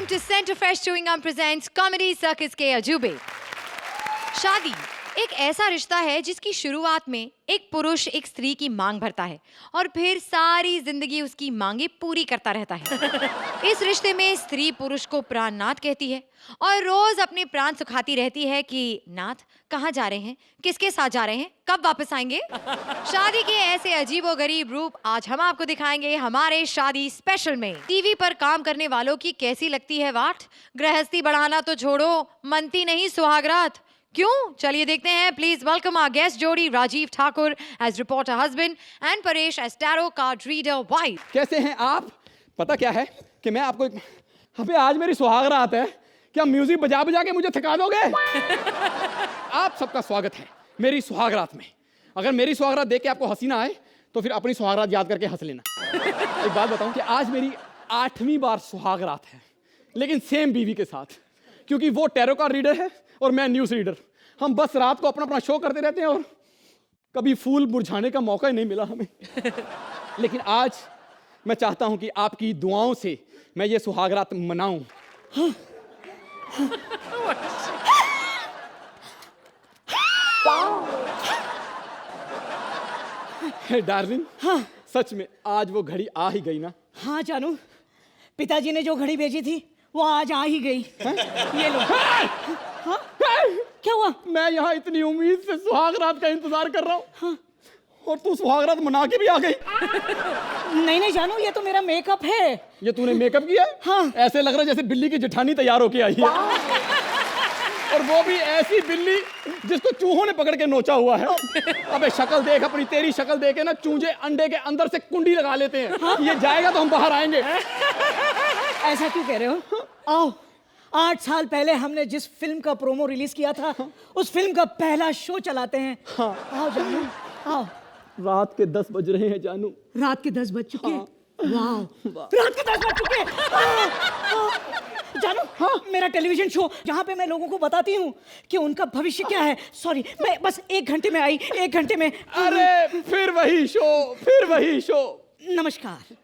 Welcome to Center Fresh Chewing Gum presents Comedy Circus के अजूबे। शादी एक ऐसा रिश्ता है जिसकी शुरुआत में एक पुरुष एक स्त्री की मांग भरता है और फिर सारी जिंदगी उसकी मांगे पूरी करता रहता है। इस रिश्ते में स्त्री पुरुष को प्राणनाथ कहती है और रोज अपने प्राण सुखाती रहती है कि नाथ कहाँ जा रहे हैं, किसके साथ जा रहे हैं, कब वापस आएंगे। शादी के ऐसे अजीबोगरीब रूप आज हम आपको दिखाएंगे हमारे शादी स्पेशल में। टीवी पर काम करने वालों की कैसी लगती है वाट, गृहस्थी बढ़ाना तो छोड़ो, मनती नहीं सुहागरात। क्यों? चलिए देखते हैं। प्लीज वेलकम आवर गेस्ट जोड़ी Rajeev Thakur as reporter husband and Paresh as tarot card reader wife. कैसे हैं आप? पता क्या है कि मैं आपको अबे आज मेरी सुहागरात है, क्या म्यूजिक बजा बजा के मुझे थका दोगे? आप सबका स्वागत है मेरी सुहागरात में। अगर मेरी सुहागरात देख के आपको हंसी ना आए तो फिर अपनी सुहागरात याद करके हंस लेना। एक बात बताऊं कि आज मेरी 8वीं बार सुहागरात है, लेकिन सेम बीवी के साथ, क्योंकि वो टैरो कार्ड रीडर है और मैं न्यूज़ रीडर। हम बस रात को अपना अपना शो करते रहते हैं और कभी फूल मुरझाने का मौका ही नहीं मिला हमें। लेकिन आज मैं चाहता हूं कि आपकी दुआओं से मैं ये सुहागरात मनाऊं। डार्लिंग, हाँ सच में आज वो घड़ी आ ही गई ना? हाँ जानू, पिताजी ने जो घड़ी भेजी थी वो आज आ ही गई। ये लो। हाँ? क्या हुआ? मैं यहाँ इतनी उम्मीद से सुहागरात का इंतजार कर रहा हूँ, हाँ? और तू सुहागरात मना के भी आ गई। नहीं नहीं जानू, ये तो मेरा मेकअप है। ये तूने मेकअप किया? हाँ। ऐसे लग रहा है जैसे बिल्ली की जेठानी तैयार होके आई है। और वो भी ऐसी बिल्ली जिसको चूहों ने पकड़ के नोचा हुआ है। अबे शक्ल देख अपनी, तेरी शक्ल देख के ना चूजे अंडे के अंदर से कुंडी लगा लेते हैं। हाँ? ये जाएगा तो हम बाहर आएंगे। ऐसा क्यों कह रहे हो? आओ, 8 साल पहले हमने जिस फिल्म का प्रोमो रिलीज किया था, उस फिल्म का पहला शो चलाते हैं। हाँ। आओ जानू, आओ। रात के 10 बज रहे हैं जानू। रात के 10 बज चुके? हाँ। वाह, रात के 10 बज चुके। जानू, हाँ, मेरा टेलीविजन शो जहाँ पे मैं लोगों को बताती हूँ कि उनका भविष्य क्या है। सॉरी, मैं बस 1 घंटे में आई, 1 घंटे में। अरे फिर वही शो, फिर वही शो। नमस्कार,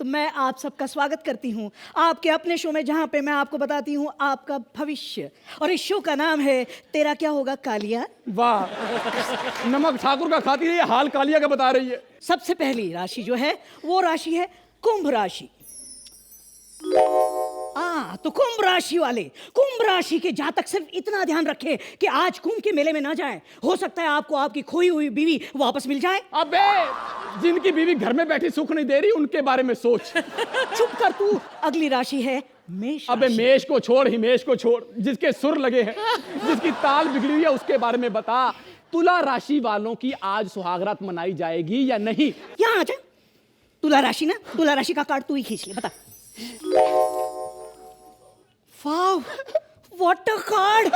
तो मैं आप सबका स्वागत करती हूँ आपके अपने शो में, जहाँ पे मैं आपको बताती हूँ आपका भविष्य। और इस शो का नाम है तेरा क्या होगा कालिया। वाह, नमक ठाकुर का खाती रही है, हाल कालिया का बता रही है। सबसे पहली राशि जो है वो राशि है कुंभ राशि। तो कुंभ राशि वाले, कुंभ राशि के जातक सिर्फ इतना ध्यान रखे कि आज कुंभ के मेले में ना जाए। हो सकता है आपको आपकी खोई हुई बीवी वापस मिल जाए। अबे जिनकी बीवी घर में बैठी सुख नहीं दे रही उनके बारे में सोच। चुप कर तू। अगली राशि है मेष। अबे मेष को छोड़, हिमेश को छोड़, जिसके सुर लगे हैं, जिसकी ताल बिगड़ी हुई है उसके बारे में बता। तुला राशि वालों की आज सुहागरात मनाई जाएगी या नहीं? यहाँ आ जा। तुला राशि ना, तुला राशि का कार्ड तू ही खींच ले, बता। वाव, व्हाट अ कार्ड।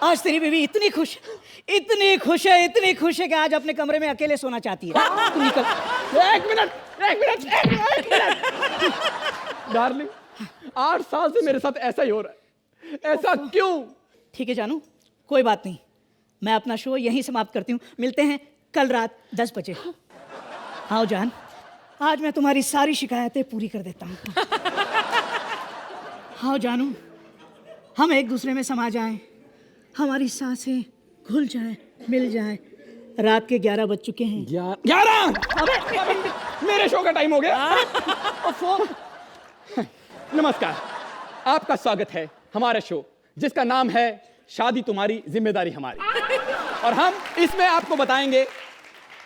आज तेरी बीवी इतनी खुश है, इतनी खुश है, इतनी खुश है कि आज अपने कमरे में अकेले सोना चाहती है। तू निकल। एक मिनट। डार्लिंग, 8 साल से मेरे साथ ऐसा ही हो रहा है, ऐसा क्यों? ठीक है जानू, कोई बात नहीं, मैं अपना शो यहीं समाप्त करती हूँ। मिलते हैं कल रात 10 बजे। आओ जान, आज मैं तुम्हारी सारी शिकायतें पूरी कर देता हूँ। हाँ जानू, हम एक दूसरे में समा जाएं, हमारी सांसें घुल जाएं, मिल जाएं। रात के 11 बज चुके हैं। 11? अबे मेरे शो का टाइम हो गया। नमस्कार, आपका स्वागत है हमारे शो जिसका नाम है शादी तुम्हारी जिम्मेदारी हमारी। और हम इसमें आपको बताएंगे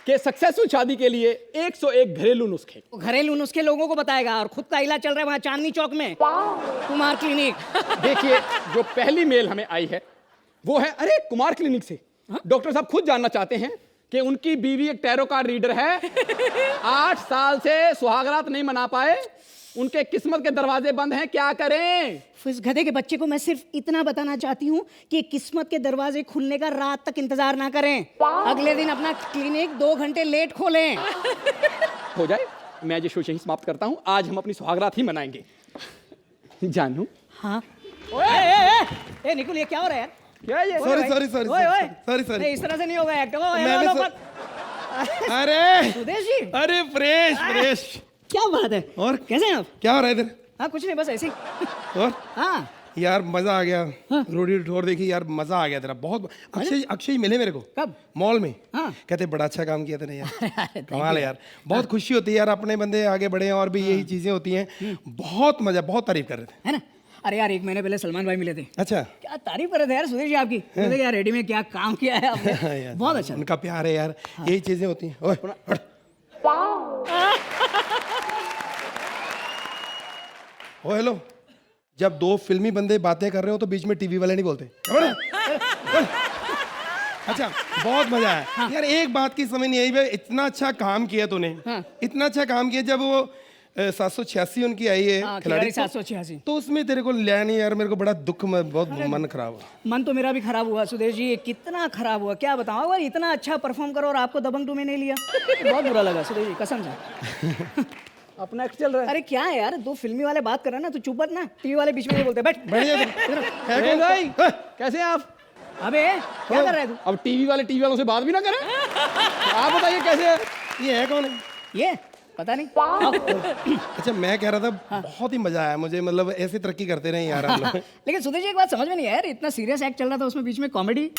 कि सक्सेसफुल शादी के लिए 101 घरेलू नुस्खे। घरेलू नुस्खे लोगों को बताएगा और खुद का इलाज चल रहा है वहाँ चांदनी चौक में, कुमार क्लिनिक। देखिए, जो पहली मेल हमें आई है वो है, अरे कुमार क्लिनिक से डॉक्टर साहब खुद जानना चाहते हैं कि उनकी बीवी एक टैरो कार्ड रीडर है, 8 साल से सुहागरात नहीं मना पाए, उनके किस्मत के दरवाजे बंद हैं, क्या करें? इस गधे के बच्चे को मैं सिर्फ इतना बताना चाहती हूँ कि किस्मत के दरवाजे खुलने का रात तक इंतजार ना करें, अगले दिन अपना क्लिनिक 2 घंटे लेट खोलें। हो जाए, मैं ये शो यहीं समाप्त करता हूँ। आज हम अपनी सुहागरात ही मनाएंगे। जानू? हाँ। ओए निकुल, ये क्या हो रहा है यार? क्या ये? सॉरी, इस तरह से नहीं होगा एक्ट। अरे सुदेश जी। अरे फ्रेश। क्या बात है? और कैसे हैं आप? क्या हो रहा है इधर? हाँ कुछ नहीं, बस ऐसे ही। और हाँ यार मजा आ गया। रोडी ठोर देखी यार, मजा आ गया तेरा बहुत। अक्षय मिले मेरे को कब? मॉल में। हाँ। कहते बड़ा अच्छा काम किया तूने यार। thank कमाल है यार, बहुत खुशी होती है यार, अपने बंदे आगे बढ़े हैं और भी यही चीजें होती हैं। बहुत मजा, बहुत तारीफ कर रहे थे। है ना। अरे यार 1 महीने पहले सलमान भाई मिले थे, अच्छा। क्या तारीफ कर रहे थे यार सुधीर जी आपकी। बोले यार रेडी में क्या काम किया है आपने। यार, बहुत अच्छा। उनका प्यार है यार, यही चीजें होती हैं। ओए, हट। ओ हेलो, जब 2 फिल्मी बंदे बातें कर रहे हो तो बीच में टीवी वाले नहीं बोलते। अच्छा, बहुत मजा आया यार। एक बात की समझ नहीं आई भाई, इतना अच्छा काम किया तूने। इतना अच्छा काम किया। जब वो 786 उनकी आई है खिलाड़ी 786, तो उसमें तेरे को लिया नहीं यार। मेरे को बड़ा दुख, बहुत मन खराब हुआ। मन तो मेरा भी खराब हुआ सुधीर जी, कितना खराब हुआ क्या बताऊं। अगर इतना अच्छा परफॉर्म करो और आपको दबंग 2 में नहीं लिया, बहुत बुरा लगा सुधीर जी, कसम से। अपना एक्ट चल रहा है। अरे क्या है यार, 2 फिल्मी वाले बात कर रहे हैं ना, तो चुप बैठ ना। टीवी वाले बीच में नहीं बोलते, बैठ। सुहेल भाई, कैसे हैं आप? अबे क्या कर रहा है तू? अब टीवी वालों से बात भी ना करें। आप बताइए कैसे है? ये है कौन है? ये पता नहीं। अच्छा, मैं कह रहा था बहुत ही मजा आया मुझे, मतलब ऐसे तरक्की करते रहे यार हम लोग। लेकिन सुधीर जी एक बात समझ में नहीं आया यार, इतना सीरियस एक्ट चल रहा था उसमें बीच में कॉमेडी।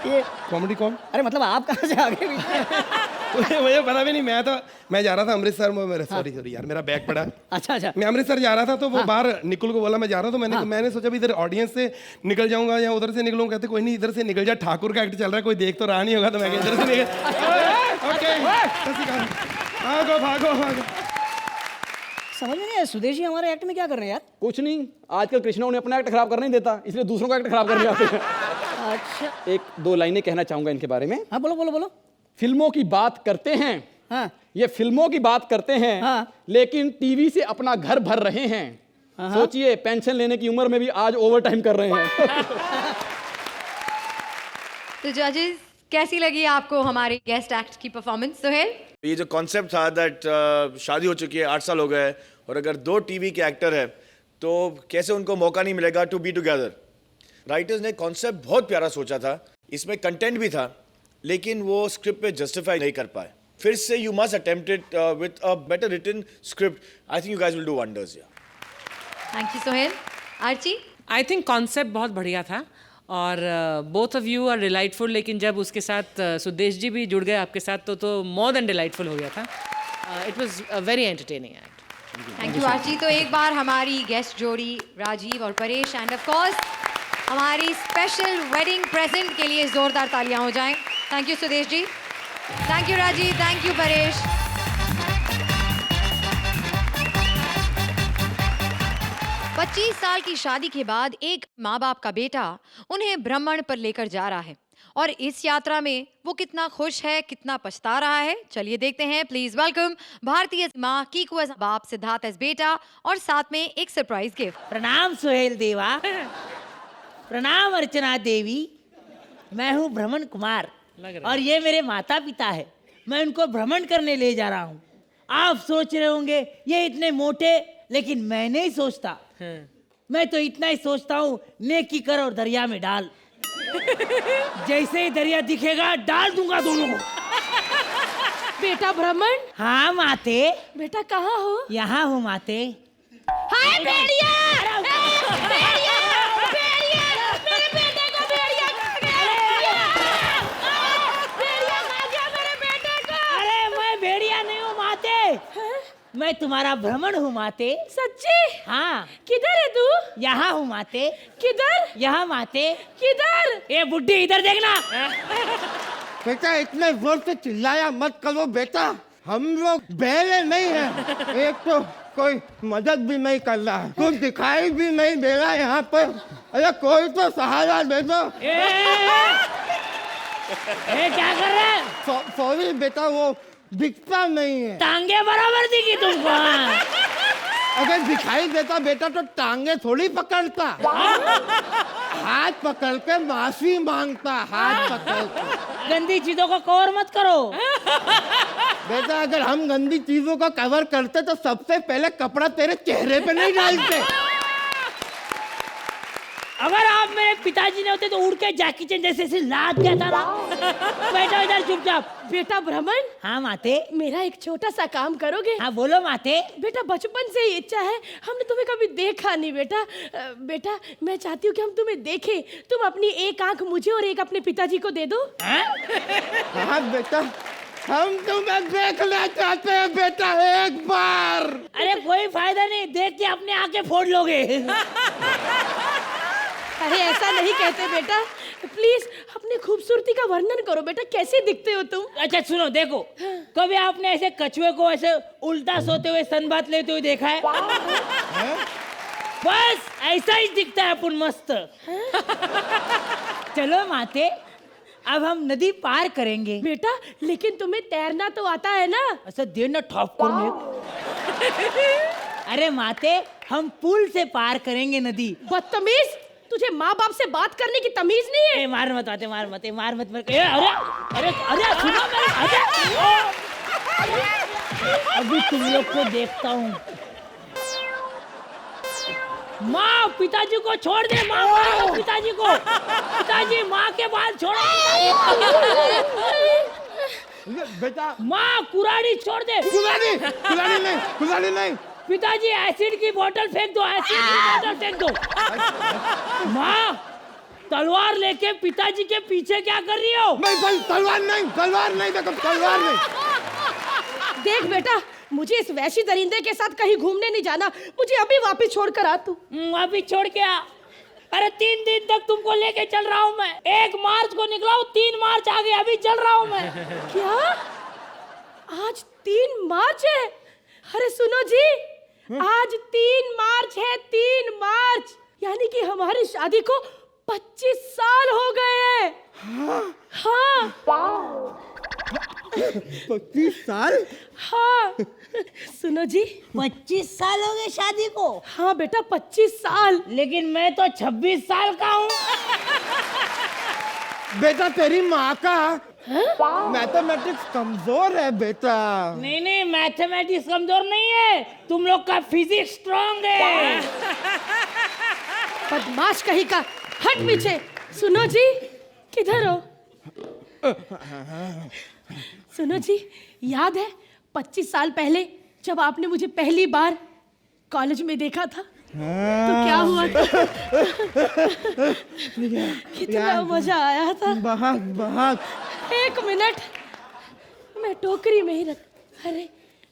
ये कॉमेडी कौन? अरे मतलब आप कहाँ से आ गए बीच में? मुझे पता भी नहीं। मैं जा रहा था अमृतसर में। मेरा सॉरी यार, मेरा बैग पड़ा। अच्छा। मैं अमृतसर जा रहा था तो वो बाहर निकुल को बोला मैं जा रहा हूँ, तो मैंने सोचा भी इधर ऑडियंस से निकल जाऊंगा या उधर से निकलूंगा। कहते कोई नहीं, इधर से निकल जा, ठाकुर का एक्ट चल रहा है, कोई देख तो रहा नहीं होगा। तो मैं इधर से निकल। भागो। समझ में नहीं आया सुधीर जी हमारे एक्ट में क्या कर रहे हैं यार। कुछ नहीं, आजकल कृष्णा उन्हें अपना एक्ट खराब करने नहीं देता, इसलिए दूसरों का एक्ट खराब करने आते हैं। अच्छा। 1-2 लाइनें कहना चाहूंगा इनके बारे में। हाँ बोलो। फिल्मों की बात करते हैं, हाँ ये फिल्मों की बात करते हैं, हाँ। लेकिन टीवी से अपना घर भर रहे हैं। सोचिए, पेंशन लेने की उम्र में भी आज ओवर टाइम कर रहे हैं। तो जजेस, कैसी लगी आपको हमारे गेस्ट एक्ट की परफॉर्मेंस? सुहेल? ये जो कॉन्सेप्ट था दैट शादी हो चुकी है, 8 साल हो गए, और अगर 2 टीवी के एक्टर है तो कैसे उनको मौका नहीं मिलेगा टू बी टुगेदर। राइटर्स ने कॉन्सेप्ट बहुत प्यारा सोचा था, इसमें कंटेंट भी था, लेकिन वो स्क्रिप्ट पे जस्टिफाई नहीं कर पाए। फिर से you must attempt it with a better written script. I think you guys will do wonders. Thank you Suhail. Archie? I think concept बहुत बढ़िया था और both of you are delightful, लेकिन जब उसके साथ सुदेश जी भी जुड़ गए आपके साथ तो मोर देन डिलाइटफुल हो गया था। It was a very entertaining act. Thank you Archie. तो एक बार हमारी गेस्ट जोड़ी राजीव और परेश एंड ऑफ कोर्स हमारी स्पेशल वेडिंग प्रेजेंट के लिए जोरदार तालियां हो जाएं। Thank you Sudesh ji, thank you Rajeev, thank you Paresh. 25 साल की शादी के बाद एक माँ बाप का बेटा उन्हें भ्रमण पर लेकर जा रहा है, और इस यात्रा में वो कितना खुश है, कितना पछता रहा है, चलिए देखते हैं। प्लीज वेलकम भारतीय माँ कीकू एज बाप, सिद्धार्थ एज बेटा, और साथ में एक सरप्राइज गिफ्ट। प्रणाम सुहेल देवा। प्रणाम अर्चना देवी। मैं हूँ भ्रमण कुमार और ये मेरे माता पिता है। मैं उनको भ्रमण करने ले जा रहा हूँ। आप सोच रहे होंगे ये इतने मोटे, लेकिन मैं नहीं सोचता। मैं तो इतना ही सोचता हूँ, नेकी कर और दरिया में डाल। जैसे ही दरिया दिखेगा डाल दूंगा दोनों को। बेटा भ्रमण? हाँ माते। बेटा कहाँ हो? यहाँ हूँ माते। हाय भेड़िया! भेड़िया! भेड़िया! मेरे बेटे को भेड़िया खा गया! भेड़िया खा गया मेरे बेटे को! अरे मैं भेड़िया नहीं हूँ माते। मैं तुम्हारा भ्रमण हूँ माते। सच्ची? हाँ। किधर है तू? यहाँ हूँ माते। किधर? यहाँ माते। किधर? ए बुड्ढी इधर देखना। बेटा इतने जोर से चिल्लाया मत करो बेटा, हम लोग बहरे नहीं हैं। एक तो कोई मदद भी नहीं कर रहा है, कुछ दिखाई भी नहीं दे रहा है यहाँ पर। अरे कोई तो सहारा दे दो। क्या कर रहे हैं? सॉरी बेटा, वो दिखता नहीं है। टांगे बराबर दिखी तुमको? अगर दिखाई देता बेटा तो टांगे थोड़ी पकड़ता, हाथ पकड़ के माफी मांगता, हाथ पकड़ के। गंदी चीजों को कवर मत करो। बेटा अगर हम गंदी चीजों को कवर करते तो सबसे पहले कपड़ा तेरे चेहरे पे नहीं डालते। अगर आप मेरे पिताजी ने होते तो उड़ के जैकी चैन जैसे ऐसे लाद गया था ना। बैठो इधर चुपचाप। बेटा भ्रमण, हाँ माते। मेरा एक छोटा सा काम करोगे? हाँ बोलो माते। बेटा बचपन से ही इच्छा है, हमने तुम्हें कभी देखा नहीं बेटा। बेटा मैं चाहती हूँ कि हम तुम्हें देखें। तुम अपनी एक आंख मुझे और एक अपने पिताजी को दे दो। हाँ बेटा, हम तुम्हें देखना चाहते हैं बेटा, एक बार। अरे कोई फायदा नहीं, देख के अपने आंखें फोड़ लोगे। अरे ऐसा नहीं कहते बेटा, प्लीज अपनी खूबसूरती का वर्णन करो बेटा, कैसे दिखते हो तुम? अच्छा सुनो, देखो कभी आपने ऐसे कछुए को ऐसे उल्टा सोते हुए सनबाथ लेते हुए देखा है? बस ऐसा ही दिखता है अपन मस्त। चलो माते, अब हम नदी पार करेंगे। बेटा लेकिन तुम्हें तैरना तो आता है ना? ऐसा देर न ठॉप करने। अरे माते, हम पुल से पार करेंगे नदी। बदतमीज, तुझे माँ बाप से बात करने की तमीज नहीं है? मार मत आते, मार मत, मार मत, अरे अरे अरे सुनो मेरे, अभी तुम लोग को देखता हूँ। माँ पिताजी को छोड़ दे, माँ मारो पिताजी को। पिताजी माँ के बाल छोड़ो। बेटा माँ कुराड़ी छोड़ दे। कुलाड़ी नहीं। पिताजी एसिड की बोतल फेंक दो, एसिड की बोतल फेंक दो। माँ तलवार लेके पिताजी के पीछे क्या कर रही हो? नहीं, तलवार नहीं देखो, तलवार नहीं। देख बेटा, मुझे इस वैशी दरिंदे के साथ कहीं घूमने नहीं जाना, मुझे अभी वापस छोड़ कर आ तू। अभी छोड़ के आ। अरे 3 दिन तक तुमको लेके चल रहा हूँ मैं। 1 मार्च को निकला हूँ, 3 मार्च आ गया, अभी चल रहा हूँ मैं। क्या आज 3 मार्च है? अरे सुनो जी, आज 3 मार्च है, 3 मार्च, यानी कि हमारी शादी को 25 साल हो गए हैं। हाँ 25 साल? हाँ सुनो जी, 25 साल हो गए शादी को? हाँ बेटा 25 साल। लेकिन मैं तो 26 साल का हूँ। बेटा तेरी माँ का मैथमेटिक्स कमजोर है बेटा। नहीं, मैथमेटिक्स कमजोर नहीं है, तुम लोग का फिजिक्स स्ट्रांग है। बदमाश कहीं का, हट पीछे। सुनो जी, किधर हो? सुनो जी, याद है 25 साल पहले जब आपने मुझे पहली बार कॉलेज में देखा था? तो क्या हुआ था? कितना मजा आया था। बहुत। 1 मिनट, मैं टोकरी में ही रख। अरे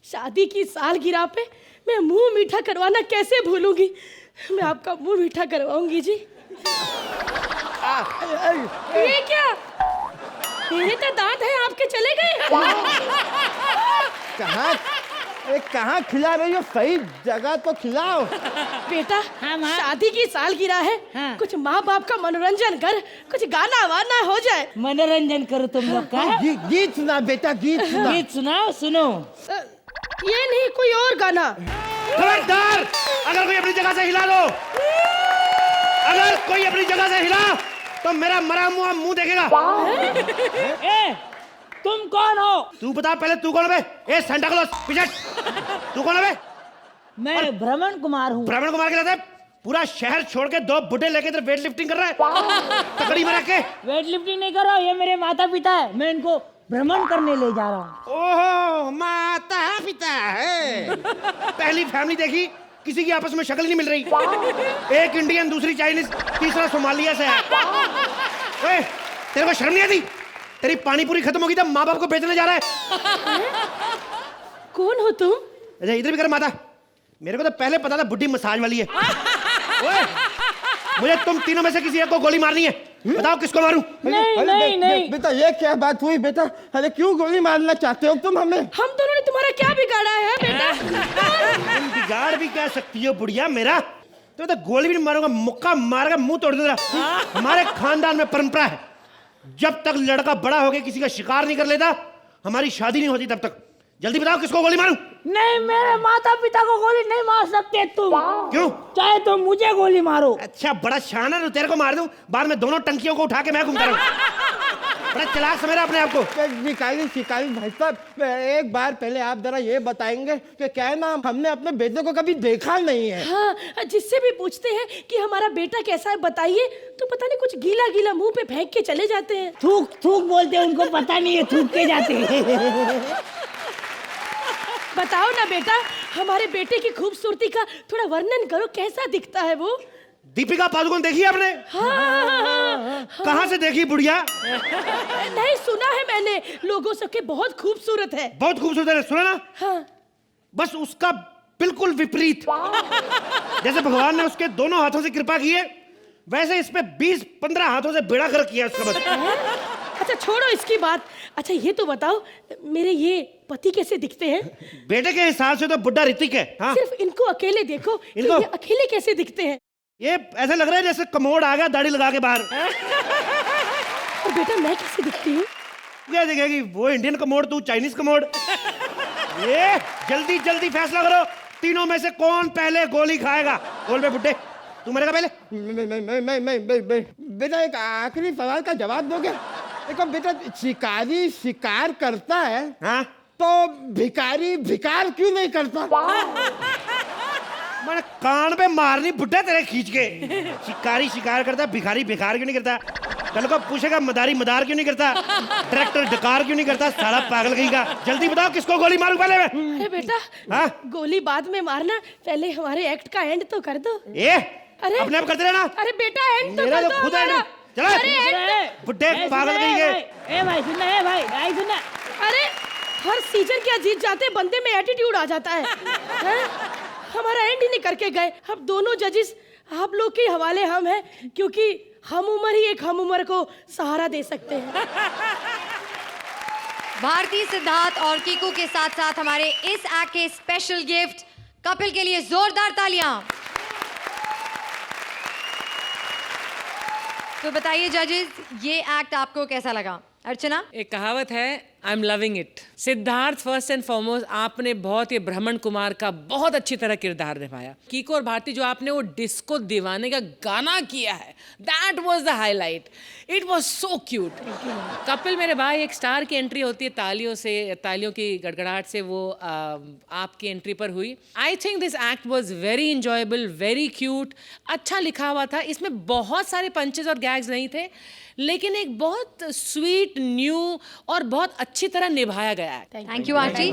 शादी की सालगिरह पे मैं मुंह मीठा करवाना कैसे भूलूंगी? मैं आपका मुंह मीठा करवाऊंगी जी। ये क्या? मेरे तो दांत हैं, आपके चले गए? कहाँ खिला रही हो? सही जगह तो खिलाओ। बेटा हाँ, माँ? शादी की सालगिरह है, हाँ। कुछ माँ बाप का मनोरंजन कर, कुछ गाना वाना हो जाए। मनोरंजन करो तुम लोग का। गीत सुना बेटा, गीत सुना। गीत सुनाओ, सुनो। ये नहीं, कोई और गाना। खबरदार, अगर कोई अपनी जगह से हिला दो, अगर कोई अपनी जगह से हिला तो मेरा मरा मुआ मुंह देखेगा। ए, तुम कौन हो? तू बता पहले, तू कौन है बे? ए सेंटा क्लॉज, पीछे। तू कौन है बे? मैं भ्रमण कुमार हूँ। भ्रमण कुमार के लाते पूरा शहर छोड़ के 2 बुड्ढे लेके इधर वेट लिफ्टिंग कर रहा है तकड़ी में रख के। वेट लिफ्टिंग नहीं कर रहा हूँ, ये मेरे माता पिता है, मैं इनको भ्रमण करने ले जा रहा हूँ। ओहो, माता पिता है। पहली फैमिली देखी, किसी की आपस में शक्ल नहीं मिल रही। एक इंडियन, दूसरी चाइनीज, तीसरा सोमालिया से है। ओए, तेरे को शर्म नहीं आती? तेरी पानी पूरी खत्म होगी तब माँ बाप को बेचने जा रहा है। कौन हो तुम? अच्छा इधर भी कर माता, मेरे को तो पहले पता था बुड्ढी मसाज वाली है। ओए, मुझे तुम तीनों में से किसी एक को गोली मारनी है, बताओ किसको मारूं? नहीं। बेटा ये क्या बात हुई बेटा? अरे क्यों गोली मारना चाहते हो तुम हमें? हम दोनों ने तुम्हारा क्या बिगाड़ा है बेटा? तुम बिगाड़ भी क्या सकती हो बुढ़िया मेरा? तो गोली भी नहीं मारूंगा, मुक्का मारकर मुंह तोड़ दूंगा। हमारे खानदान में परंपरा है, जब तक लड़का बड़ा हो गया किसी का शिकार नहीं कर लेता, हमारी शादी नहीं होती तब तक। जल्दी बताओ किसको गोली मारूं? नहीं, मेरे माता पिता को गोली नहीं मार सकते तुम। क्यों? चाहे तुम मुझे गोली मारो। अच्छा, बड़ा शान है, तो तेरे को मार दूं, बाद में दोनों टंकियों को उठा के मैं घूमता रहूं। बड़ा चालाक समझ रहा अपने आप को। शिकारी शिकारी भाई साहब, एक बार पहले आप जरा ये बताएंगे कि क्या है ना, हमने अपने बेटे को कभी देखा नहीं है। हाँ, जिससे भी पूछते हैं कि हमारा बेटा कैसा है बताइए, तो पता नहीं कुछ गीला गीला मुंह पे फेंक के चले जाते हैं। थूक थूक बोलते हैं, उनको पता नहीं है, थूक के जाते हैं। बताओ ना बेटा, हमारे बेटे की खूबसूरती का थोड़ा वर्णन करो, कैसा दिखता है वो? दीपिका पादुकोण देखी है आपने? हाँ, कहाँ से देखी बुढ़िया? नहीं, सुना है मैंने, लोगों सबके बहुत खूबसूरत है। बहुत खूबसूरत है, सुना ना? हाँ। बस उसका बिल्कुल विपरीत। जैसे भगवान ने उसके दोनों हाथों से कृपा की है, वैसे इस पे 20-15 हाथों से बेड़ा गर्क किया उसका बस। अच्छा छोड़ो इसकी बात। अच्छा ये तो बताओ, मेरे ये पति कैसे दिखते हैं? बेटे के हिसाब से तो बुड्ढा ऋतिक है। हाँ? सिर्फ इनको अकेले देखो, इनको? ये अकेले कैसे दिखते हैं? ये ऐसा लग रहा है जैसे कमोड आ गया दाढ़ी लगा के बाहर। और बेटा मैं कैसे दिखती हूँ? क्या दिखेगी? वो इंडियन कमोड, तू चाइनीज कमोड। ये जल्दी जल्दी फैसला करो, तीनों में से कौन पहले गोली खाएगा? बोल बे बुड्ढे, तू मरेगा पहले? बेटा एक आखिरी सवाल का जवाब दोगे? देखो बेटा, शिकारी शिकार करता है, हाँ? तो भिखारी भिकार क्यों नहीं करता? मैंने कान पे मारनी बुड्ढा तेरे खींच के। शिकारी शिकार करता, भिखारी भिखार क्यों नहीं करता? कल को पूछेगा मदारी मदार क्यों नहीं करता, डायरेक्टर डकार क्यों नहीं करता? साला पागल कहीं का। जल्दी बताओ किसको गोली मारूं पहले मैं? अरे बेटा, हाँ? गोली बाद में मारना, पहले हमारे एक्ट का एंड तो कर दो। अरे अपने आप करते रहना। अरे बेटा एंड तो मेरा कर तो दो खुद हमारा। एंड। चला बुड्ढे पागल कहीं के। ए भाई सुनना, ए भाई सुनना। अरे हर सीजन क्या जीत जाते, बंदे में एटीट्यूड आ जाता है, हैं? हमारा एंड ही नहीं करके गए। अब दोनों जजेस आप लोग के हवाले हम हैं, क्योंकि हम उम्र ही एक हम उम्र को सहारा दे सकते हैं। भारती, सिद्धार्थ और कीकू के साथ साथ हमारे इस एक्ट के स्पेशल गिफ्ट कपिल के लिए जोरदार तालियां। तो बताइए जजेस, ये एक्ट आपको कैसा लगा? अर्चना? एक कहावत है, I am loving it. Siddharth, first and foremost आपने बहुत ही ब्राह्मण कुमार का बहुत अच्छी तरह किरदार निभाया। कीको और भारती, जो आपने वो डिस्को दीवाने का गाना किया है, that was the highlight. It was so cute. Kapil मेरे भाई, एक स्टार की एंट्री होती है तालियों से, तालियों की गड़गड़ाहट से, वो आपकी एंट्री पर हुई। I think this act was very enjoyable, very cute, अच्छा लिखा हुआ था। इसमें बहुत सारे पंचेस और गैग्स नहीं थे, लेकिन एक बहुत स्वीट, न्यू और बहुत अच्छी तरह निभाया गया है। Thank you aunty.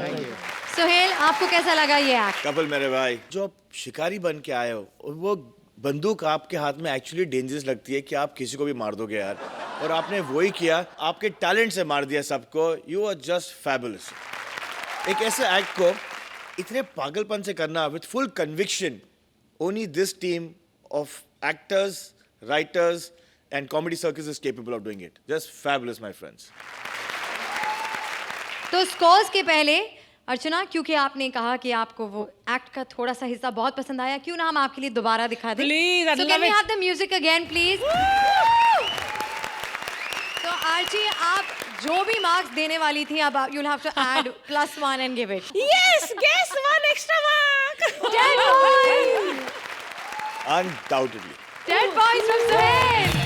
सुहेल, आपको कैसा लगा ये एक्ट? कपिल मेरे भाई, जो आप शिकारी बन के आए हो, और वो बंदूक आपके हाथ में एक्चुअली डेंजरस लगती है कि आप किसी को भी मार दोगे यार, और आपने वही किया, आपके टैलेंट से मार दिया सबको। You are just fabulous. एक ऐसे एक्ट को इतने पागलपन से करना with full conviction, only this team of actors, writers and comedy circus is capable of doing it. Just fabulous, my friends. तो स्कोर्स के पहले अर्चना, क्योंकि आपने कहा कि आपको वो एक्ट का थोड़ा सा हिस्सा बहुत पसंद आया, क्यों ना हम आपके लिए दोबारा दिखा दें? Please, I'd So love can we it. have the music again, please? तो आर्ची, आप जो भी मार्क्स देने वाली थी, अब you'll have to add +1 and give it. Yes, guess 1 extra mark. 10 points. Undoubtedly. 10 points from Suhail.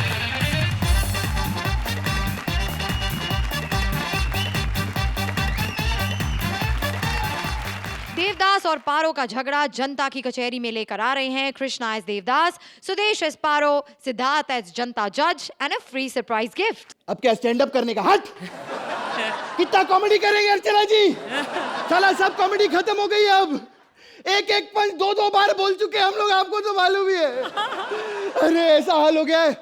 Devdas और पारो का झगड़ा जनता की कचहरी में लेकर आ रहे हैं कृष्णा एज देवदास, सुदेश एज पारो, सिद्धार्थ एज जनता जज and a free surprise gift. अब क्या स्टैंड अप करने का? हट! कितना कॉमेडी करेंगे अर्चना जी? साला सब कॉमेडी खत्म हो गई है। अब एक एक पंच 2-2 बार बोल चुके हम लोग, आपको तो मालूम ही है। अरे ऐसा हाल हो गया है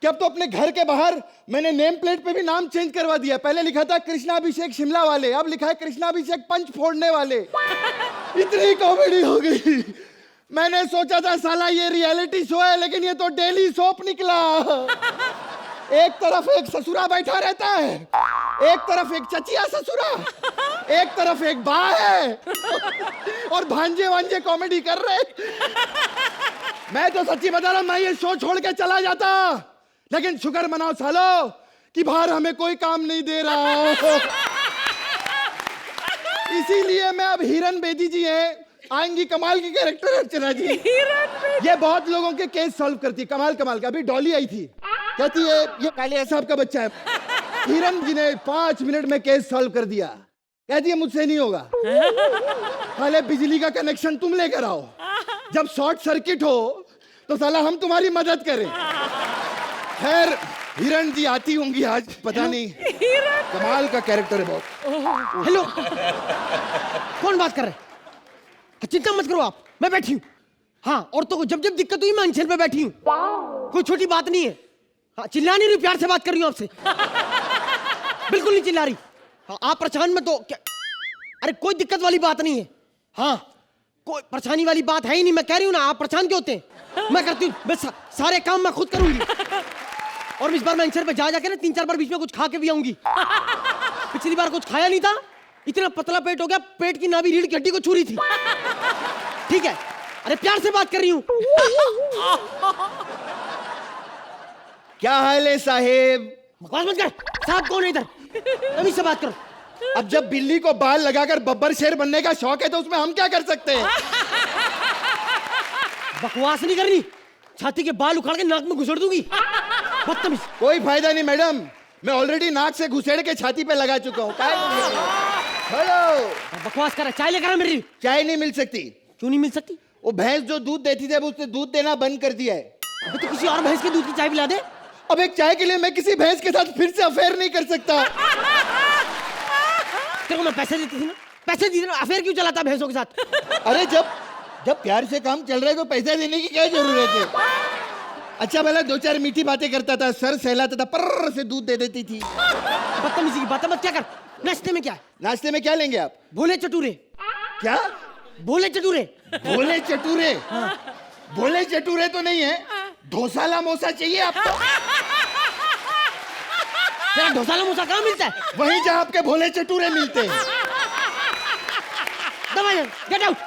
कि अब तो अपने घर के बाहर मैंने नेम प्लेट पे भी नाम चेंज करवा दिया। पहले लिखा था कृष्णाभिषेक शिमला वाले, अब लिखा है कृष्णाभिषेक पंच फोड़ने वाले। इतनी कॉमेडी हो गई। मैंने सोचा था साला ये रियलिटी शो है, लेकिन ये तो डेली सोप निकला। एक तरफ एक ससुरा बैठा रहता है, एक तरफ एक चचिया ससुरा, एक तरफ एक बा है, और भांजे वांजे कॉमेडी कर रहे। मैं तो सच्ची बता रहा हूं, मैं ये शो छोड़ के चला जाता, लेकिन शुक्र मनाओ सालो कि बाहर हमें कोई काम नहीं दे रहा। इसीलिए मैं अब हिरन बेदी जी हैं, आएंगी कमाल की कैरेक्टर अर्चना जी। ये बहुत लोगों के केस सॉल्व करती है, कमाल कमाल का। अभी डॉली आई थी, कहती है ये कालिया साहब का बच्चा है। हिरन जी ने 5 मिनट में केस सॉल्व कर दिया। कहती है मुझसे नहीं होगा, पहले बिजली का कनेक्शन तुम लेकर आओ, जब शॉर्ट सर्किट हो तो साला हम तुम्हारी मदद करें। खैर हिरन जी आती होंगी आज, पता नहीं, कमाल का कैरेक्टर है बहुत। हेलो, कौन बात कर रहे हैं? चिंता मत करो आप, मैं बैठी हूँ। हाँ, और तो जब जब दिक्कत हुई मैं अंचल पे बैठी हूँ, कोई छोटी बात नहीं है। हाँ, चिल्ला नहीं रही, प्यार से बात कर रही हूँ आपसे। बिल्कुल नहीं चिल्ला रही। हाँ, आप परेशान मत हो। अरे कोई दिक्कत वाली बात नहीं है। हाँ, कोई परेशानी वाली बात है ही नहीं। मैं कह रही हूँ ना, आप परेशान क्यों होते हैं? मैं करती हूँ, मैं सारे काम मैं खुद करूंगी। और इस बार मैं अंचल पे जा के ना 3-4 बार बीच में कुछ खा के भी आऊंगी। पिछली बार कुछ खाया नहीं था, इतना पतला पेट हो गया, पेट की नाभि रीढ़ की हड्डी को छू रही थी। ठीक है, अरे प्यार से बात कर रही हूँ। क्या हाल है साहेब? बकवास मत कर। साहब कौन है इधर? अभी से बात करो। अब जब बिल्ली को बाल लगाकर बब्बर शेर बनने का शौक है तो उसमें हम क्या कर सकते हैं? बकवास नहीं करनी, छाती के बाल उखाड़ के नाक में घुसेड़ दूंगी। बदतमीज। कोई फायदा नहीं मैडम, मैं ऑलरेडी नाक से घुसेड़ के छाती पे लगा चुका हूँ। हेलो, बकवास कर रहा है। चाय लेकर आ मेरी। चाय नहीं मिल सकती। क्यों नहीं मिल सकती? वो भैंस जो दूध देती थी अब उसने दूध देना बंद कर दिया है। अबे तो किसी और भैंस के दूध की चाय पिला दे। अब एक चाय के लिए मैं किसी भैंस के साथ फिर से अफेयर नहीं कर सकता। तेरे को मैं पैसे देती थी ना, पैसे दी, अफेयर क्यों चलाता भैंसों के साथ? अरे जब प्यार से काम चल रहा है तो पैसा देने की क्या जरूरत है? अच्छा भला 2-4 मीठी बातें करता था, सर सहलाता था, पर्र से दूध दे देती थी। बदतमीजी की बात मत क्या कर। नाश्ते में क्या है? नाश्ते में क्या लेंगे आप? भोले चटूरे। क्या? भोले चटूरे। भोले चटूरे? भोले चटूरे तो नहीं है, ढोसाला मोसा चाहिए आपको? तेरा ढोसाला मोसा कहाँ मिलता है? वहीं जहाँ आपके भोले चटूरे मिलते हैं। Get out.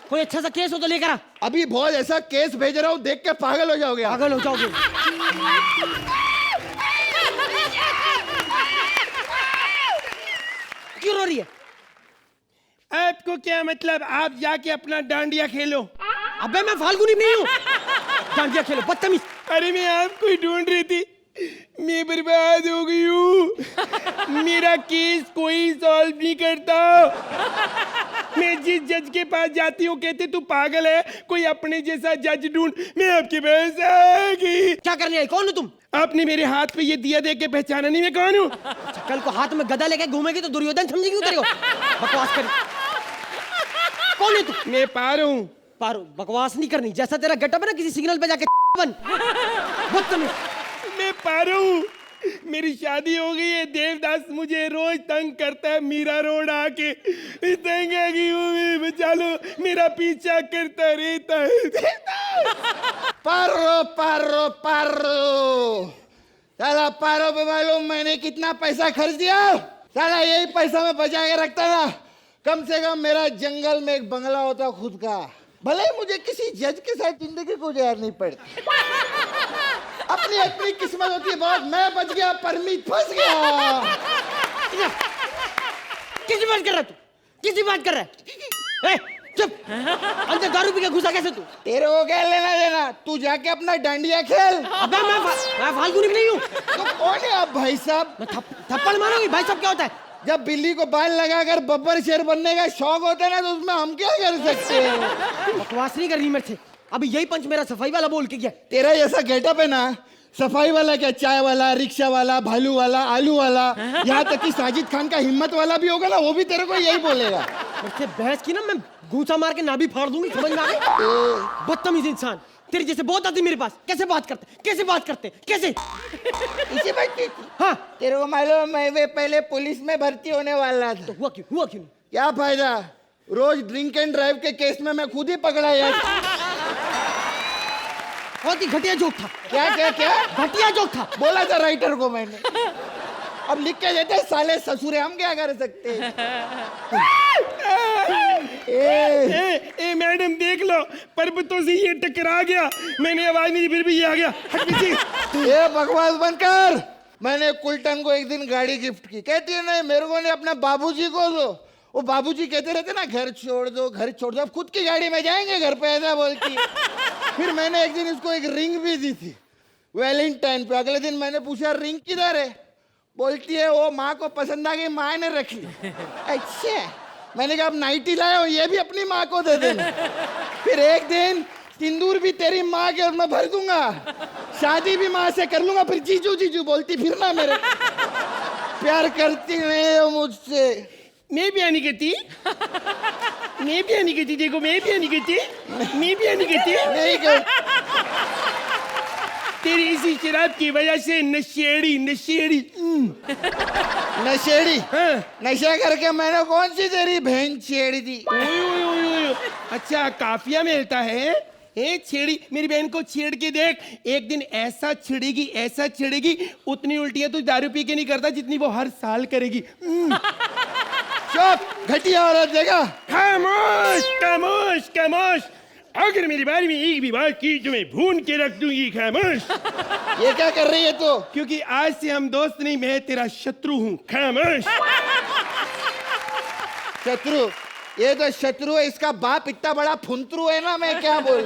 कोई अच्छा सा केस हो तो लेकर आ। अभी बहुत ऐसा केस भेज रहा हूँ, देख के पागल हो जाओगे। पागल हो जाओगे। क्यों रो रही है? आपको क्या मतलब? आप जाके अपना डांडिया खेलो। अबे मैं फाल्गुनी नहीं हूँ, डांडिया खेलो बदतमीज। अरे मैं आपको ही ढूंढ रही थी, मैं बर्बाद हो गई हूँ। मेरा केस कोई सॉल्व नहीं करता। मैं जिस जज के पास जाती हूँ कहते तू पागल है, कोई अपने जैसा जज ढूंढ। मैं आपके पास आ गई। क्या करने आई? कौन हो तुम? आपने मेरे हाथ पे ये दिया देख के पहचाना नहीं मैं कौन हूँ? कल को हाथ में गदा लेके घूमेगी तो दुर्योधन समझेगी तेरे को। बकवास कर। कौन है तू? मैं पारो हूँ। पारो? बकवास नहीं करनी। जैसा तेरा गेटअप है ना, किसी सिग्नल पे जाके बन। बदतमीज। मैं पारो हूँ। मेरी शादी हो गई है। देवदास मुझे रोज तंग करता है, मीरा रोड आके तंग आ गई हूँ, बचा लो, मेरा पीछा करता रहता है। पारो पारो पारो, साला पारो पे मालूम मैंने कितना पैसा खर्च दिया? साला यही पैसा मैं बचा के रखता ना, कम से कम मेरा जंगल में एक बंगला होता खुद का। भले ही मुझे किसी जज के साथ जिंदगी गुजारनी पड़ती, अपनी अपनी किस्मत होती है बहुत। मैं बच गया, परमीत फंस गया। किसी बात कर रहा तू? किसी बात कर रहा है? चुप। अंदर दारू पी के घुसा कैसे तू? तेरे को क्या लेना देना? तू जाके अपना डांडिया खेल। अबे मैं फाल्गुनी नहीं हूँ। तो कौन है आप भाई साहब? मैं थप्पड़ मारूंगी। भाई साहब क्या होता है? जब बिल्ली को बाल लगाकर बब्बर शेर बनने का शौक होता है ना, तो उसमें हम क्या कर सकते हैं? बकवास नहीं कर रही मेरे से। अभी यही पंच मेरा सफाई वाला बोल के गया। तेरा जैसा गेटअप है ना, सफाई वाला क्या, चाय वाला, रिक्शा वाला, भालू वाला, आलू वाला, यहाँ तक कि साजिद खान का हिम्मत वाला भी होगा ना, वो भी तेरे को यही बोलेगा। मुझसे बहस की ना, मैं घूसा मार के नाभि फाड़ दूंगी। समझ में आ गई? बदतमीज इंसान। तेरे जैसे बहुत आते मेरे पास। कैसे बात करते? कैसे बात करते? कैसे? इसे बात की? हाँ, तेरे को मालूम मैं वे पहले पुलिस में भर्ती होने वाला था। तो हुआ क्यों? हुआ क्यों? क्या फायदा? रोज ड्रिंक एंड ड्राइव के केस में मैं खुद ही पकड़ा यार। बहुत ही घटिया जोक था। क्या क्या क्या? घटिया जोक था। बोला था राइटर को मैंने। अब लिख के देते साले ससुरे, हम क्या कर सकते हैं? ए मैडम देख लो, पर्वतों से ये टकरा गया। मैंने आवाज नहीं दी, फिर भी ये आ गया। हट पीछे। ये बकवास बंद कर। मैंने कुलटन को एक दिन गाड़ी गिफ्ट की, कहती है नहीं मेरे को नहीं, अपने बाबूजी को दो। वो बाबूजी कहते रहते ना घर छोड़ दो घर छोड़ दो, अब खुद की गाड़ी में जाएंगे घर पे, ऐसा बोलती। फिर मैंने एक दिन इसको एक रिंग भी दी थी वैलेंटाइन पे। अगले दिन मैंने पूछा रिंग किधर है, बोलती है वो माँ को पसंद आ गई, माँ ने रख ली। अच्छा, मैंने कहा अब नाइटी लाए हो, ये भी अपनी माँ को दे देना। फिर एक दिन सिंदूर भी तेरी माँ के और मैं भर दूंगा, शादी भी माँ से कर लूंगा। फिर जीजू जीजू बोलती फिर ना मेरे, प्यार करती नहीं हो मुझसे। मैं भी नहीं कहती, मैं भी नहीं कहती, देखो मैं भी नहीं कहती, मैं भी नहीं कहती। नहीं कर तेरी इसी शराब की वजह से नशेड़ी नशेड़ी नशेड़ी, हाँ। नशा करके मैंने कौन सी तेरी बहन छेड़ी थी? ओए। अच्छा काफिया मिलता है ए छेड़ी, मेरी बहन को छेड़ के देख, एक दिन ऐसा छिड़ेगी, उतनी उल्टियां तू दारू पी के नहीं करता जितनी वो हर साल करेगी। चुप, घटिया औरत देगा। खामोश खामोश खामोश, अगर मेरे बारे में एक भी बात की तो मैं भून के रख दूंगी। खामोश। ये क्या कर रही है तू? क्योंकि आज से हम दोस्त नहीं, मैं तेरा शत्रु हूँ। खामोश। शत्रु? ये तो शत्रु है, इसका बाप इतना बड़ा फुंतरू है ना, मैं क्या बोल।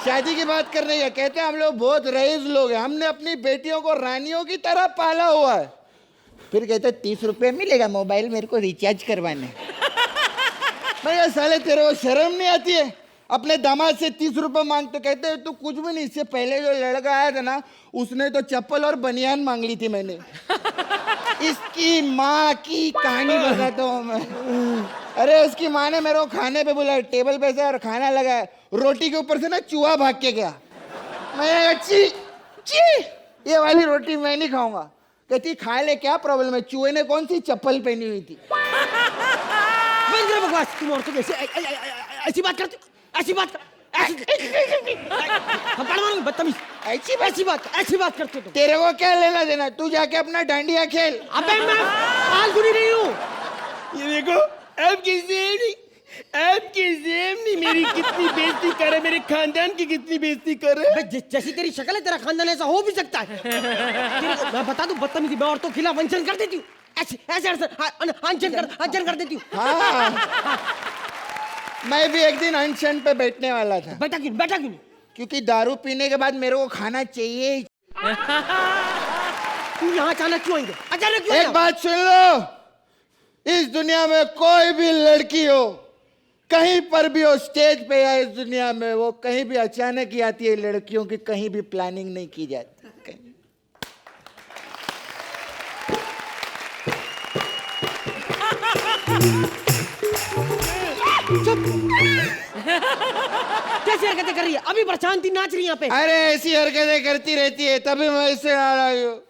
शादी की बात कर रही है, कहते हैं हम लोग बहुत रईस लोग हैं, हमने अपनी बेटियों को रानियों की तरह पाला हुआ है। फिर कहते 30 रुपए मिलेगा मोबाइल मेरे को रिचार्ज करवाने। मैं कहा साले तेरे को शर्म नहीं आती है, अपने दामाद से 30 रुपए मांगते। कहते हैं तू कुछ भी नहीं, इससे पहले जो लड़का आया था ना उसने तो चप्पल और बनियान मांग ली थी मैंने। इसकी माँ की कहानी बताता हूँ मैं। अरे उसकी माँ ने मेरे को खाने पे बुलाया, टेबल पे से और खाना लगाया, रोटी के ऊपर से ना चूहा भाग के गया। मैं अच्छी ये वाली रोटी मैं नहीं खाऊंगा। कहती खा ले, क्या प्रॉब्लम है, चूहे ने कौन सी चप्पल पहनी हुई थी? बंद करो बकवास, तुम औरतों कैसे ऐसी बात करते, ऐसी बात हम पढ़ मारूंगी, बदतमीज। ऐसी बात करते तुम। तेरे को क्या लेना देना, तू जाके अपना डांडिया खेल। अबे मैं फालतू नहीं हूँ। ये देखो आपकी जेब नहीं मेरी कितनी बेइज्जती कर रहा है, मेरे खानदान की कितनी बेइज्जती कर रहा है। जैसी तेरी शक्ल है तेरा खानदान ऐसा हो भी सकता है। मैं बता दूं बदतमीजी, मैं औरतों के खिलाफ अनशन कर देती हूँ, ऐसे अनशन कर देती हूँ। हाँ, मैं भी एक दिन अनशन पे बैठने वाला था। बैठा क्यों? क्योंकि दारू पीने के बाद मेरे को खाना चाहिए। तू यहाँ अचानक क्यों आएंगे? एक बात सुन लो, इस दुनिया में कोई भी लड़की हो, कहीं पर भी हो, स्टेज पे या इस दुनिया में, वो कहीं भी अचानक ही आती है। लड़कियों की कहीं भी प्लानिंग नहीं की जाती। कैसी हरकतें कर रही है? अभी परेशान थी, नाच रही यहाँ पे। अरे ऐसी हरकतें करती रहती है, तभी मैं इससे आ रही हूँ।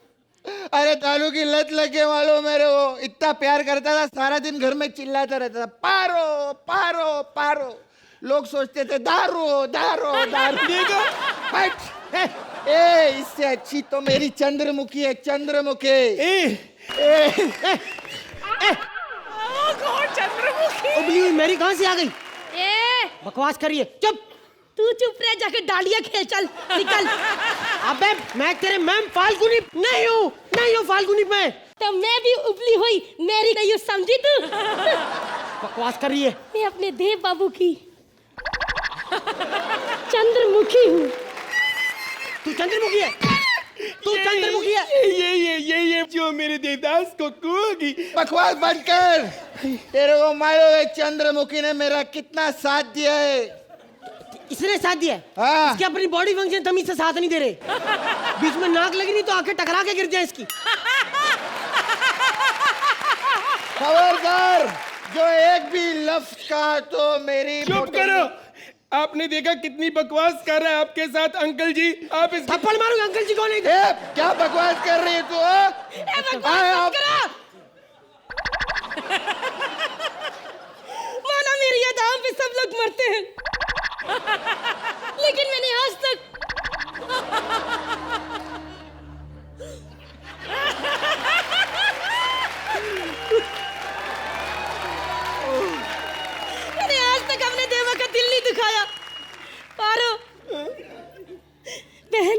अरे तालू की लत लगे मालूम, मेरे वो इतना प्यार करता था, सारा दिन घर में चिल्लाता रहता था, पारो पारो पारो। लोग सोचते थे दारू दारू दारू। इससे अच्छी तो मेरी चंद्रमुखी है, चंद्रमुखी। उबली हुई मेरी कहाँ से आ गई? ए बकवास करिए, चुप। तू चुप रह, जाके डालिया खेल, चल निकल। अबे मैं तेरे मैम फाल्गुनी नहीं हूँ फाल्गुनी में। तो मैं भी उबली हुई मेरी नहीं हूँ, समझी तू? बकवास कर रही है। मैं अपने देव बाबू की चंद्रमुखी हूँ। तू चंद्रमुखी है? ये जो मेरे देवदास को कहोगी। बकवास बंद कर। तेरे को मालूम है चंद्रमुखी ने मेरा कितना साथ दिया है? इसने साथ दिया है? हाँ। इसकी अपनी बॉडी फंक्शन तमीज से साथ नहीं दे रहे। बीच में नाक लगी नहीं तो आंखें टकरा के गिर जाए इसकी। खबरदार, जो एक भी लफ्ज कहा तो मेरी चुप करो। आपने देखा कितनी बकवास कर रहा है आपके साथ अंकल जी। आप इस थप्पड़ मारूंगा। अंकल जी कौन है? क्या बकवास कर रही है तू? माना मेरी यादाओं पे सब लोग मरते हैं, लेकिन मैंने आज तक अपने देवा का दिल नहीं दुखाया। पारो बहन,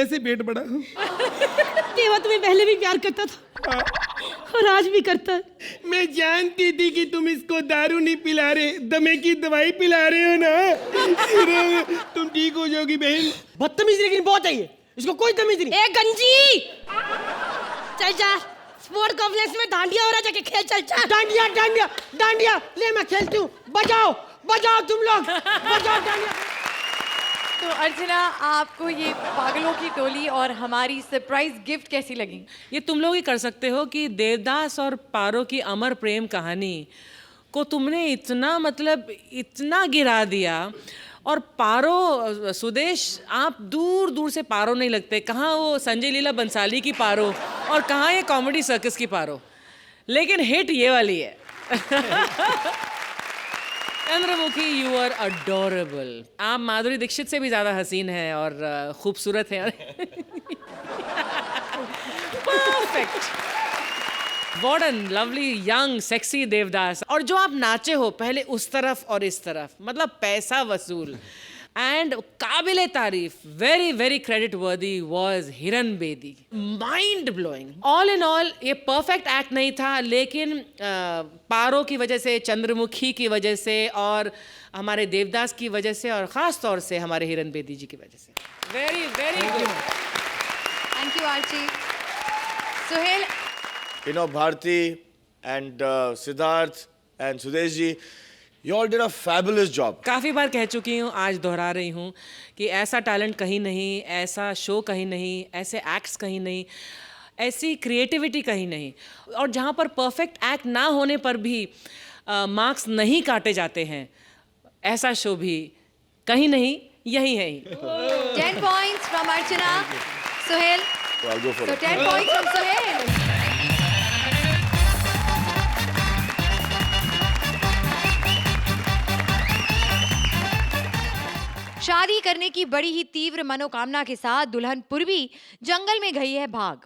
से पेट बड़ा। देवा तुम्हें पहले भी प्यार करता था और आज भी करता है। मैं जानती थी कि तुम इसको दारू नहीं पिला रहे, दमे की दवाई पिला रहे हो ना। तुम ठीक हो जाओगी बहन। बदतमीज लेकिन बहुत है ये, इसको कोई तमीज नहीं। ए गंजी, चल जा, स्पोर्ट कॉम्प्लेक्स में दांडिया हो रहा, जाके खेल चल जा। डांडिया डांडिया डांडिया, ले मैं खेलती हूँ। बजाओ बजाओ तुम लोग, बजाओ डांडिया। तो अर्चना, आपको ये पागलों की टोली और हमारी सरप्राइज गिफ्ट कैसी लगी? ये तुम लोग ही कर सकते हो कि देवदास और पारो की अमर प्रेम कहानी को तुमने इतना मतलब इतना गिरा दिया। और पारो, सुदेश, आप दूर दूर से पारो नहीं लगते। कहाँ वो संजय लीला बंसाली की पारो और कहाँ ये कॉमेडी सर्कस की पारो, लेकिन हिट ये वाली है। Chandramukhi, you are adorable. आप माधुरी दीक्षित से भी ज्यादा हसीन हैं और खूबसूरत हैं। Perfect. What a lovely young sexy Devdas. और जो आप नाचे हो पहले उस तरफ और इस तरफ, मतलब पैसा वसूल एंड काबिले तारीफ, वेरी वेरी क्रेडिट वर्दी वॉज हिरन Bedi, mind blowing. All in all ये परफेक्ट एक्ट नहीं था, लेकिन पारो की वजह से, चंद्रमुखी की वजह से और हमारे देवदास की वजह से और ख़ास तौर से हमारे हिरन बेदी जी की वजह से very very good. Thank you Archie. Suhail, You know, Bharti and Siddharth and Sudesh ji, you all did a fabulous job. काफ़ी बार कह चुकी हूँ, आज दोहरा रही हूँ कि ऐसा टैलेंट कहीं नहीं, ऐसा शो कहीं नहीं, ऐसे एक्ट्स कहीं नहीं, ऐसी क्रिएटिविटी कहीं नहीं। और जहाँ पर परफेक्ट एक्ट ना होने पर भी मार्क्स नहीं काटे जाते हैं, ऐसा शो भी कहीं नहीं, यही है। 10 points from Archana. Suhail. So I'll go for So it. 10 points from Suhail. शादी करने की बड़ी ही तीव्र मनोकामना के साथ दुल्हन पूर्वी जंगल में गई है भाग,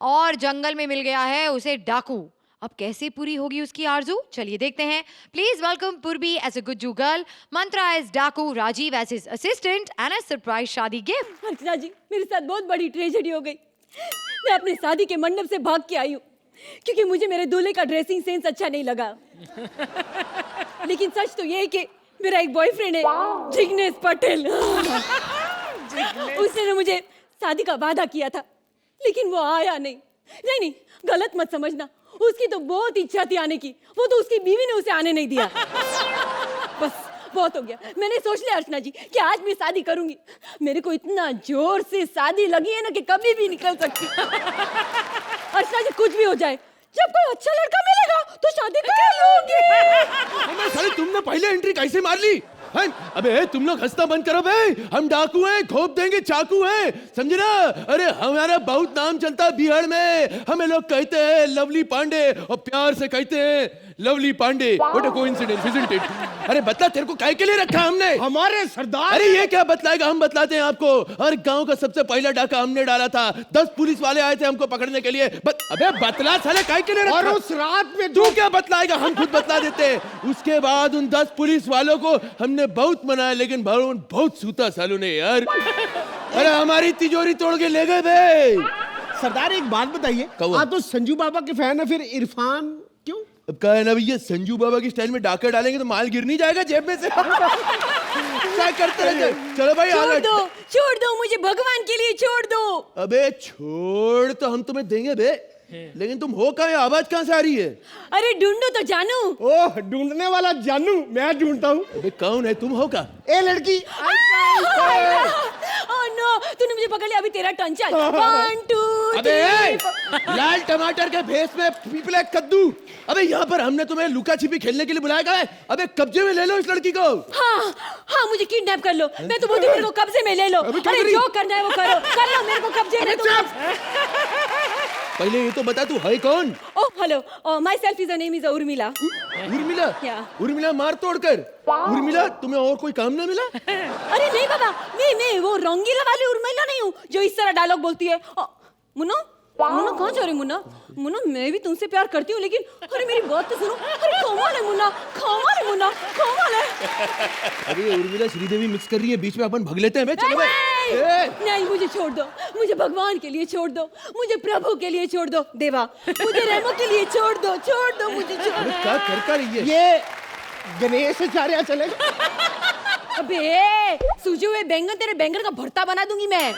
और जंगल में मिल गया है उसे डाकू। अब कैसे पूरी होगी उसकी आरजू, चलिए देखते हैं। Please welcome Purvi as a Gujju girl, Mantra as daku, Rajeev as his assistant and a surprise शादी गिफ्ट। अर्चना जी, मेरे साथ बहुत बड़ी ट्रेजेडी हो गई। मैं अपने शादी के मंडप से भाग के आई हूँ क्योंकि मुझे मेरे दूल्हे का ड्रेसिंग सेंस अच्छा नहीं लगा। लेकिन सच तो ये है कि मेरा एक बॉयफ्रेंड है, जिग्नेश पटेल। उसने ना मुझे शादी का वादा किया था, लेकिन वो आया नहीं। नहीं नहीं, गलत मत समझना, उसकी तो बहुत इच्छा थी आने की, वो तो उसकी बीवी ने उसे आने नहीं दिया। बस बहुत हो गया। मैंने सोच लिया अर्चना जी कि आज मैं शादी करूंगी। मेरे को इतना जोर से शादी लगी है ना कि कभी भी निकल सकती। अर्चना जी, कुछ भी हो जाए, जब कोई अच्छा लड़का मिलेगा तो शादी कर लूंगी। साले तुमने पहले एंट्री कैसे मार ली? हैं? अबे तुम लोग हंसना बंद करो बे, हम डाकू हैं, घोप देंगे चाकू हैं, समझे ना? अरे हमारा बहुत नाम चलता है बिहार में, हमें लोग कहते हैं लवली पांडे और प्यार से कहते हैं Lovely Pandey. What a coincidence, isn't it? अरे बतला, तेरे को काहे के लिए रखा हमने? हमारे सरदार। अरे ये क्या बतलाएगा, हम बतलाते हैं आपको। हर गांव का सबसे पहला डाका हमने डाला था, 10 पुलिस वाले आए थे हमको पकड़ने के लिए। अबे बतला साले, काहे के लिए रखा? और उस रात में तू क्या बतलाएगा, हम खुद बतला देते। उसके बाद उन 10 पुलिस वालों को हमने बहुत मनाया, लेकिन बहुत सूता सालों ने यार। अरे हमारी तिजोरी तोड़ के ले गए बे। सरदार एक बात बताइए, आप तो संजू बाबा के फैन है, फिर इरफान क्यों? अब कहा है ना भैया, संजू बाबा की स्टाइल में डाका डालेंगे तो माल गिर नहीं जाएगा जेब में से। क्या करते रहते? चलो भाई छोड़ दो मुझे, भगवान के लिए छोड़ दो। अबे छोड़ तो हम तुम्हें देंगे बे, लेकिन तुम हो कहाँ, आवाज कहाँ से आ रही है? अरे ढूंढो तो जानू। ओह, ढूंढने वाला जानू, मैं ढूंढता हूँ। अबे कौन है, तुम हो का? ए लड़की। ओह नो, तूने मुझे पकड़ लिया, अभी तेरा टर्न। चल 1 2 अबे लाल टमाटर के भेस में पीपले कद्दू। अबे यहाँ पर हमने तुम्हें लुका छिपी खेलने के लिए बुलाया है। अबे कब्जे में ले लो इस लड़की को। हाँ हाँ, मुझे किडनैप कर लो। मैं तो बोलती हूँ मेरे को कब्जे में ले लो। अरे जो करना है वो करो, कर लो, मेरे को कब्जे में। पहले ये तो बता, तू है कौन? Oh hello, my self is name is Urmila. Urmila? Urmila मार तोड़ कर। उर्मिला, तुम्हें और कोई काम ना मिला? अरे नहीं बाबा, मैं वो रंगीला वाली उर्मिला नहीं हूँ जो इस तरह डायलॉग बोलती है। मुन्नो, मुन्ना कहाँ जा रही मुन्ना? मुन्ना मैं भी तुमसे प्यार करती हूँ लेकिन अरे मेरी बात तो सुनो। अरे कमाल है मुन्ना, कमाल है मुन्ना, कमाल है। अरे उर्मिला श्रीदेवी मिक्स कर रही है, बीच में अपन भग लेते हैं बे, चलो बे। नहीं, नहीं मुझे छोड़ दो, मुझे भगवान के लिए छोड़ दो, मुझे प्रभु के लिए छोड़ दो, देवा मुझे रेमो के लिए छोड़ दो मुझे छोड़ अरे दो। क्या कर रही है ये गणेश आचार्य चलेगा? अबे सूजे हुए बैंगन तेरे बैंगन का भरता बना दूंगी मैं।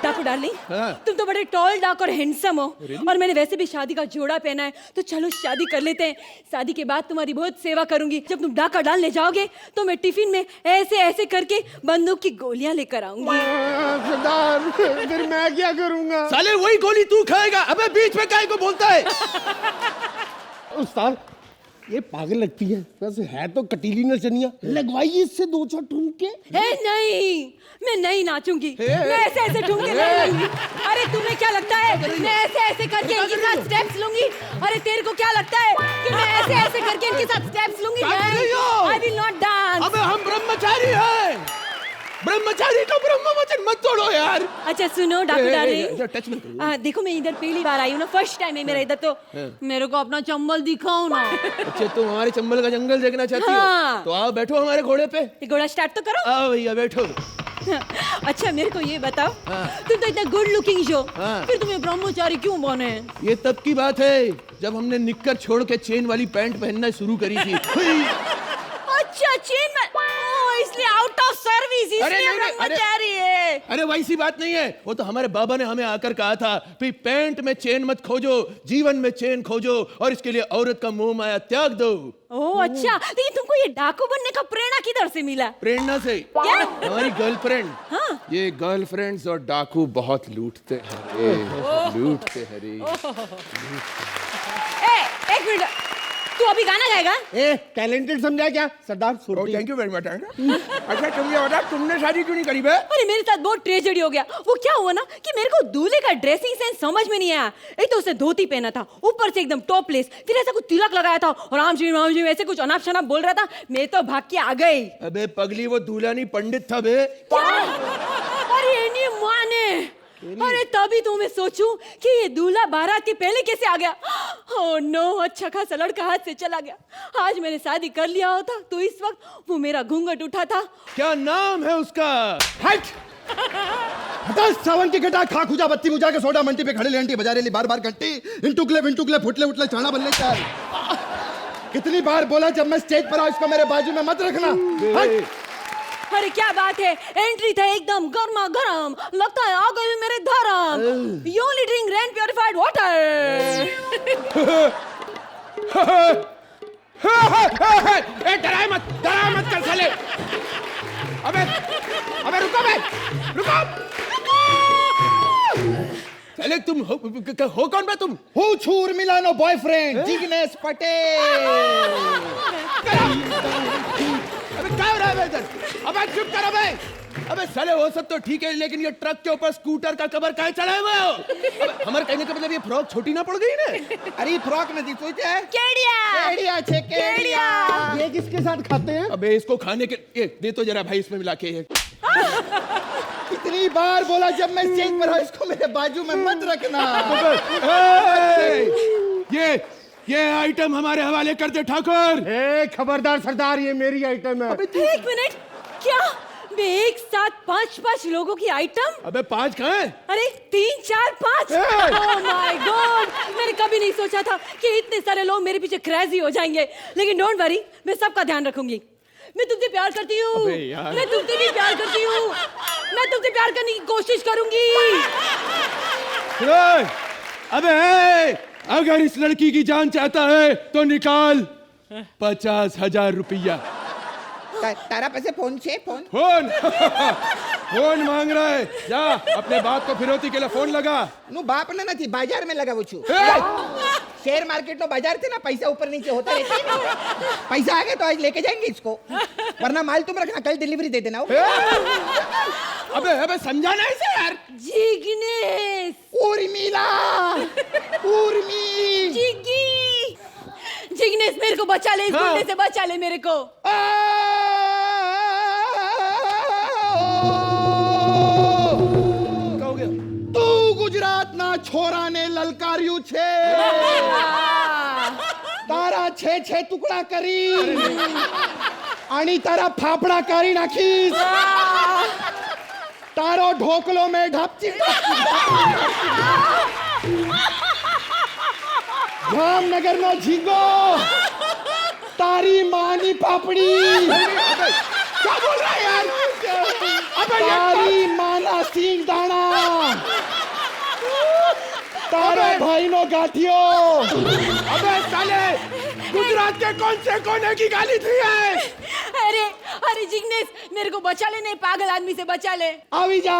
डाकू डार्लिंग, हाँ। तुम तो बड़े टॉल डाक और हैंडसम हो और मैंने वैसे भी शादी का जोड़ा पहना है, तो चलो शादी कर लेते हैं। शादी के बाद तुम्हारी बहुत सेवा करूंगी। जब तुम डाका डालने जाओगे तो मैं टिफिन में ऐसे ऐसे करके बंदूक की गोलियां लेकर आऊंगी। सरदार फिर मैं क्या करूंगा? साले वही गोली तू खाएगा। अबे बीच में काहे को बोलता है? उस्ताद ये पागल लगती है, वैसे है तो कटीली नचनिया, लगवाइए इससे 2-4 ठुमके। नहीं, मैं नहीं नाचूंगी, मैं ऐसे ऐसे ठुमके नहीं लूंगी। अरे तुम्हें क्या लगता है मैं ऐसे ऐसे करके इनके साथ स्टेप्स लूंगी? अरे तेरे को क्या लगता है कि मैं ऐसे ऐसे करके इनके साथ स्टेप्स लूंगी? I will not dance. अबे हम ब्रह्मचारी हैं। ब्रह्मचारी तो ब्रह्मवचन मत तोड़ो यार। अच्छा सुनो डाकू डार्लिंग, टच मत करो। देखो मैं इधर पहली बार आई हूँ ना, फर्स्ट टाइम है मेरा इधर, तो मेरे को अपना चंबल दिखाओ ना। अच्छा तुम हमारे चंबल का जंगल देखना चाहती हाँ। हो? तो आओ बैठो हमारे घोड़े पे। ये घोड़ा स्टार्ट तो करो। आओ भैया बैठो। अच्छा मेरे को ये बताओ, तुम तो इतना गुड लुकिंग हो, हाँ। फिर तुम्हें ब्रह्मचारी क्यों बने? ये तब की बात है जब हमने निक्कर छोड़ के चेन वाली पैंट पहनना शुरू करी थी। अच्छा चेन में, इसलिए आउट ऑफ सर्विस, इसलिए ब्रह्मचारी है। अरे वैसी बात नहीं है, वो तो हमारे बाबा ने हमें आकर कहा था कि पैंट में चेन मत खोजो, जीवन में चेन खोजो और इसके लिए औरत का मोह माया त्याग दो। ओह अच्छा, लेकिन तुमको ये डाकू बनने का प्रेरणा किधर से मिला? प्रेरणा से। क्या? हमारी गर्लफ्रेंड। हाँ। ये गर्लफ्रेंड्स और डाकू बहुत लूटते हैं, लूटते हैं रे। एक मिनट, तू अभी गाना गाएगा? टैलेंटेड समझा क्या सरदार? Thank you very much. अच्छा तुम ये बता, तुमने शादी क्यों नहीं करी बे? अरे मेरे साथ बहुत ट्रेजेडी हो गया। वो क्या हुआ ना कि मेरे को दूल्हे का ड्रेसिंग सेंस समझ में नहीं आया। एक तो उसने धोती पहना था, ऊपर से एकदम टॉपलेस, फिर ऐसा कुछ तिलक लगाया था और आम जी ऐसे कुछ अनाप शनाप बोल रहा था। मैं तो भाग के आ गई। अबे पगली वो दूल्हा नहीं पंडित था बे। अरे नहीं माने, अरे तभी तो मैं सोचूं कि ये दूल्हा बारात के पहले कैसे आ गया। ओह नो, अच्छा खासा लड़का हाथ से चला गया। आज मैंने शादी कर लिया होता तो इस वक्त वो मेरा घूंघट उठा था। क्या नाम है उसका? हट हटा सावन की घटा, खा खुजा बत्ती बुझा के सोडा मंटी पे खड़े ले अंटी बजा रही बार बार घंटी, इंटुकले विंटुकले फुटले उठले चाणा बल्ले चाल। कितनी बार बोला जब मैं स्टेज पर आऊं इसको मेरे बाजू में मत रखना। हट। अरे क्या बात है, एंट्री था एकदम गर्मा गर्म, लगता है आ गए मेरे धर्म। You only drink rain purified water. डराए मत कर साले। अबे रुको। साले तुम हो कौन बे तुम? हूँ छूर मिलानो बॉयफ्रेंड जिग्नेश पटेल। अबे क्या हो रहा है इधर? अबे चुप करो बे। अबे साले वो सब तो ठीक है, लेकिन ये ट्रक के ऊपर स्कूटर का कवर काहे चढ़ाए हुए हो? अबे हमारे कहने का मतलब ये फ्रॉक छोटी ना पड़ गई ना? अरे फ्रॉक नहीं सोचा है केड़िया केड़िया ये किसके साथ खाते हैं? अबे इसको खाने के ये दे तो जरा भाई, इसमें मिला के ये। कितनी बार बोला जब मैं स्टेज पर हूं इसको मेरे बाजू में मत रखना। ये आइटम हमारे हवाले कर दे ठाकुर। खबरदार सरदार, ये मेरी आइटम है। एक मिनट, क्या मैं एक साथ 5 लोगों की आइटम? अबे 5 कहाँ हैं? अरे 3, 4, 5। ओह माय गॉड, मैंने कभी नहीं सोचा था कि इतने सारे लोग मेरे पीछे क्रेजी हो जाएंगे। लेकिन डोंट वरी, मैं सबका ध्यान रखूंगी। मैं तुमसे प्यार करती हूँ, मैं तुमसे भी प्यार करती हूँ, मैं तुमसे प्यार करने की कोशिश करूंगी। अबे अगर इस लड़की की जान चाहता है तो निकाल 50,000 रुपया। तारा पैसे फोन से फोन फोन मांग रहा है। जा अपने बाप को फिरौती के लिए फोन लगा। नु बाप ने नहीं बाजार में लगा वो छू। शेयर मार्केट नो बाजार थे ना, पैसा ऊपर नीचे होता रहता है। पैसा आ गया तो आज लेके जाएंगे इसको, वरना माल तुम रखना, कल डिलीवरी दे देना। अबे समझाना इसे यार। जिग्नेश, उर्मिला, जिग्नेश मेरे को बचा ले, इस गुंडे से बचा ले मेरे को। तू ગુજરાતના છોરાને લલકાર્યું છે તારા છે છે ટુકડા કરી आणि तारा फाफड़ा કરી નાખીશ તારો ઢોકલો મેં ઢાપચી જામનગરનો ઝીંગો તારી માની પાપડી क्या बोल रहा है यार अबे तारी माना सिंह दाना तारा भाई नो गाठियो अबे साले गुजरात के कौन से कोने की गाली थी है अरे अरे जिग्नेश मेरे को बचा ले, नहीं पागल आदमी से बचा ले। आवी जा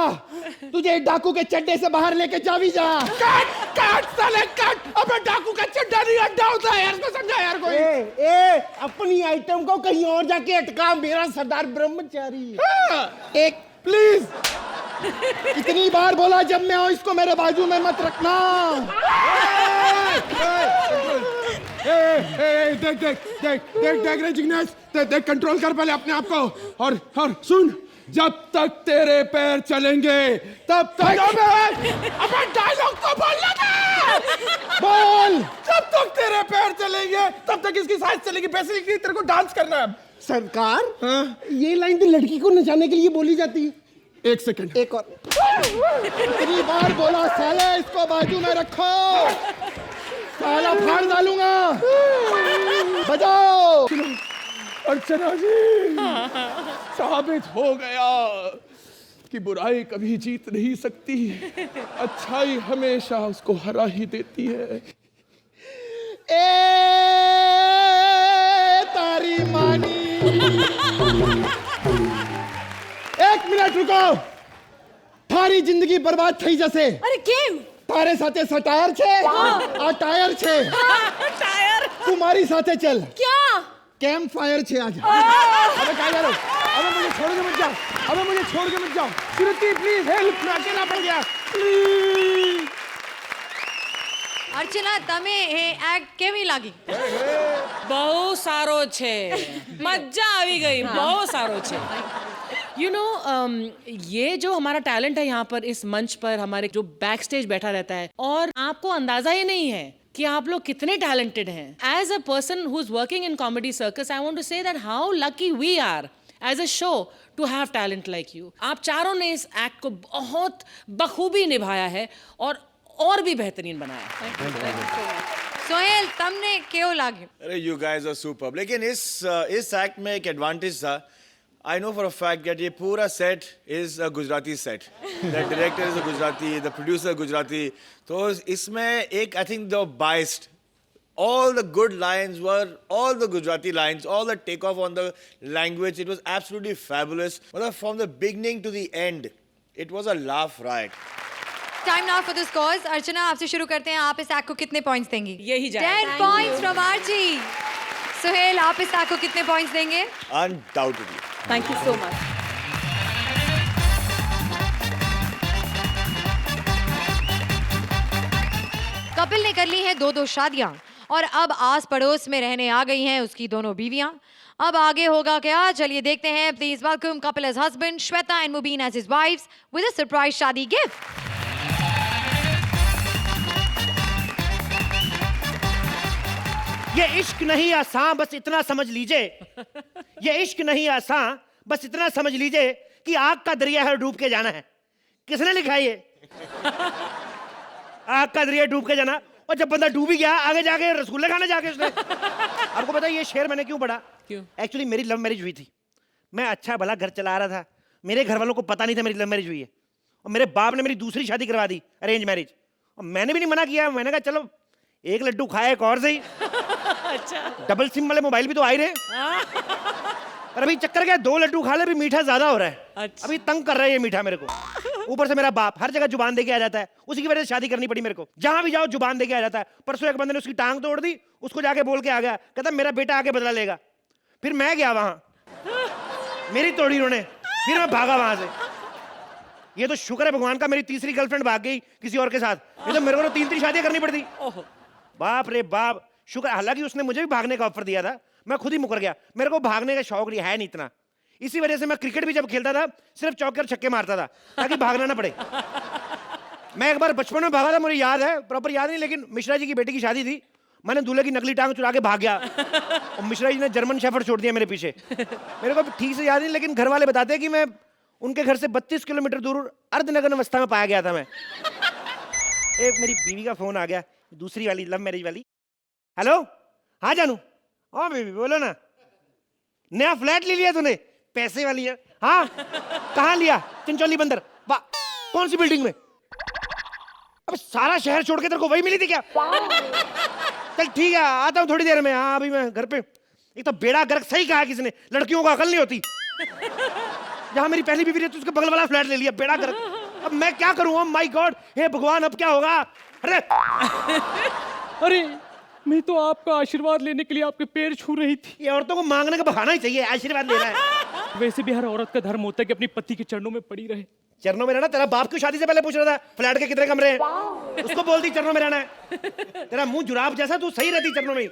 तुझे डाकू के चड्डे से बाहर लेके जावी जा काट काट साले काट अबे डाकू का चड्डा नहीं अड्डा होता है यार को समझा यार कोई ए अपनी आइटम को कहीं और जाके अटका मेरा सरदार ब्रह्मचारी। एक प्लीज इतनी बार बोला जब मैं हूं इसको मेरे बाजू में मत रखना। देख देख देख देख देख रे जिग्नेश देख कंट्रोल कर पहले अपने आप को और सुन जब तक तेरे पैर चलेंगे तब तक अबे डायलॉग तो बोलना था बोल जब तक तेरे पैर चलेंगे तब तक इसकी सांस चलेगी। बेसिकली तेरे को डांस करना है सरकार ये लाइन तो लड़की को नचाने के लिए बोली जाती है। एक सेकंड एक और इतनी बार बोला साले इसको बाजू में रखो साला फाड़ डालूंगा बजाओ। अर्चना जी साबित हो गया कि बुराई कभी जीत नहीं सकती, अच्छाई हमेशा उसको हरा ही देती है। ए तारी मानी एक मिनट रुको थारी जिंदगी बर्बाद થઈ જશે। अरे केम તારે સાથે સટાયર છે આ ટાયર છે टायर તું મારી સાથે ચલ क्या कैंप फायर छे आज। अबे क्या करो अबे मुझे छोड़ के मत जाओ अबे मुझे छोड़ के मत जाओ श्रुति प्लीज हेल्प मैं अकेला पड़ गया प्लीज। અર્ચના તમે એ એક્ટ કેવી લાગી? બહુ સારો છે, મજા આવી ગઈ, બહુ સારો છે। यू नो ये जो हमारा टैलेंट है यहाँ पर इस मंच पर हमारे जो बैक स्टेज बैठा रहता है और आपको अंदाजा ही नहीं है कि आप लोग कितने टैलेंटेड हैं। As a person who is working in comedy circus I want to say that how lucky we are as a show to have talent like you. आप चारों ने इस एक्ट को बहुत बखूबी निभाया है और भी बेहतरीन बनाया। સોહેલ તમને કેવું લાગ્યું? अरे यू गाइस आर सुपर्ब। लेकिन इस एक्ट में एक एडवांटेज था। I know for a fact that ये पूरा set is a Gujarati set. The director is a Gujarati, the producer Gujarati. तो इसमें एक I think the biased. All the good lines were all the Gujarati lines, all the takeoff on the language. It was absolutely fabulous. मतलब from the beginning to the end, it was a laugh riot. Time now for the scores. Archana आपसे शुरू करते हैं, आप इस act को कितने points देंगी? यही जाएगा। 10 पॉइंट्स फ्रॉम आरजी। सोहेल आप इस एक्ट को कितने पॉइंट्स देंगे? Undoubtedly. Thank you so much. Kapil ने कर ली है 2-2 शादियां और अब आस पड़ोस में रहने आ गई हैं उसकी दोनों बीवियां। अब आगे होगा क्या, चलिए देखते हैं। Please welcome Kapil as husband, Shweta and Mubeen as his wives with a surprise शादी गिफ्ट। ये इश्क नहीं आसान, बस इतना समझ लीजिए। ये इश्क नहीं आसान, बस इतना समझ लीजिए कि आग का दरिया है, डूब के जाना है। किसने लिखा है ये? आग का दरिया डूब के जाना। और जब बंदा डूब ही गया, आगे जाके रसगुल्ले खाने जाके उसने। आपको पता है ये शेर मैंने क्यों पढ़ा? क्यों? एक्चुअली मेरी लव मैरिज हुई थी। मैं अच्छा भला घर चला रहा था, मेरे घर वालों को पता नहीं था मेरी लव मैरिज हुई है। और मेरे बाप ने मेरी दूसरी शादी करवा दी, अरेंज मैरिज। और मैंने भी नहीं मना किया, मैंने कहा चलो एक लड्डू खाया एक और सही। अच्छा, डबल सिम वाले मोबाइल भी तो आ ही रहे। पर अभी चक्कर क्या, 2 लड्डू खा ले, अभी मीठा ज्यादा हो रहा है। अच्छा। अभी तंग कर रहा है ये मीठा मेरे को। ऊपर से मेरा बाप हर जगह जुबान दे के आ जाता है, उसी की वजह से शादी करनी पड़ी मेरे को। जहां भी जाओ जुबान दे के आ जाता है। परसों एक बंदे ने उसकी टांग तोड़ दी, उसको जाके बोल के आ गया, कहता मेरा बेटा आके बदला लेगा। फिर मैं गया वहां, मेरी तोड़ी उन्होंने, फिर मैं भागा वहां से। ये तो शुक्र है भगवान का, मेरी तीसरी गर्लफ्रेंड भाग गई किसी और के साथ, नहीं तो मेरे को तो 3-3 शादियां करनी पड़ती। बाप रे बाप, शुक्र। हालांकि उसने मुझे भी भागने का ऑफर दिया था, मैं खुद ही मुकर गया। मेरे को भागने का शौक नहीं है, नहीं इतना। इसी वजह से मैं क्रिकेट भी जब खेलता था सिर्फ चौके और छक्के मारता था ताकि भागना ना पड़े। मैं एक बार बचपन में भागा था, मुझे याद है, प्रॉपर याद नहीं, लेकिन मिश्रा जी की बेटी की शादी थी। मैंने दूल्हे की नकली टांग चुरा के भाग गया और मिश्रा जी ने जर्मन शेफर्ड छोड़ दिया मेरे पीछे। मेरे को ठीक से याद नहीं, लेकिन घर वाले बताते हैं कि मैं उनके घर से 32 किलोमीटर दूर अर्धनग्न अवस्था में पाया गया था मैं। एक मेरी बीवी का फोन आ गया, दूसरी वाली, लव मैरिज वाली। हेलो, हाँ जानू। हाँ बेबी बोलो ना। नया फ्लैट ले लिया तूने? पैसे वाली है। हाँ, कहाँ लिया? चिंचोली बंदर। वाह, कौन सी बिल्डिंग में? अब सारा शहर छोड़ के तेरे को वही मिली थी क्या? चल ठीक है, आता हूँ थोड़ी देर में। हाँ अभी मैं घर पे। एक तो बेड़ा गर्क, सही कहा किसने, लड़कियों को अकल नहीं होती। जहाँ मेरी पहली बीवी रहती उसके बगल वाला फ्लैट ले लिया, बेड़ा गर्क। अब मैं क्या करूँ? माय गॉड, हे भगवान, अब क्या होगा? अरे अरे मैं तो आपका आशीर्वाद लेने के लिए आपके पैर छू रही थी। ये औरतों को मांगने का बहाना ही चाहिए, आशीर्वाद लेना है। वैसे भी हर औरत का धर्म होता है कि अपनी पति के चरणों में पड़ी रहे। चरणों में रहना? तेरा बाप की शादी से पहले पूछ रहा था फ्लैट के कितने कमरे हैं, उसको बोलती चरणों में रहना है। तेरा मुंह जुराब जैसा, तू सही रहती चरणों में।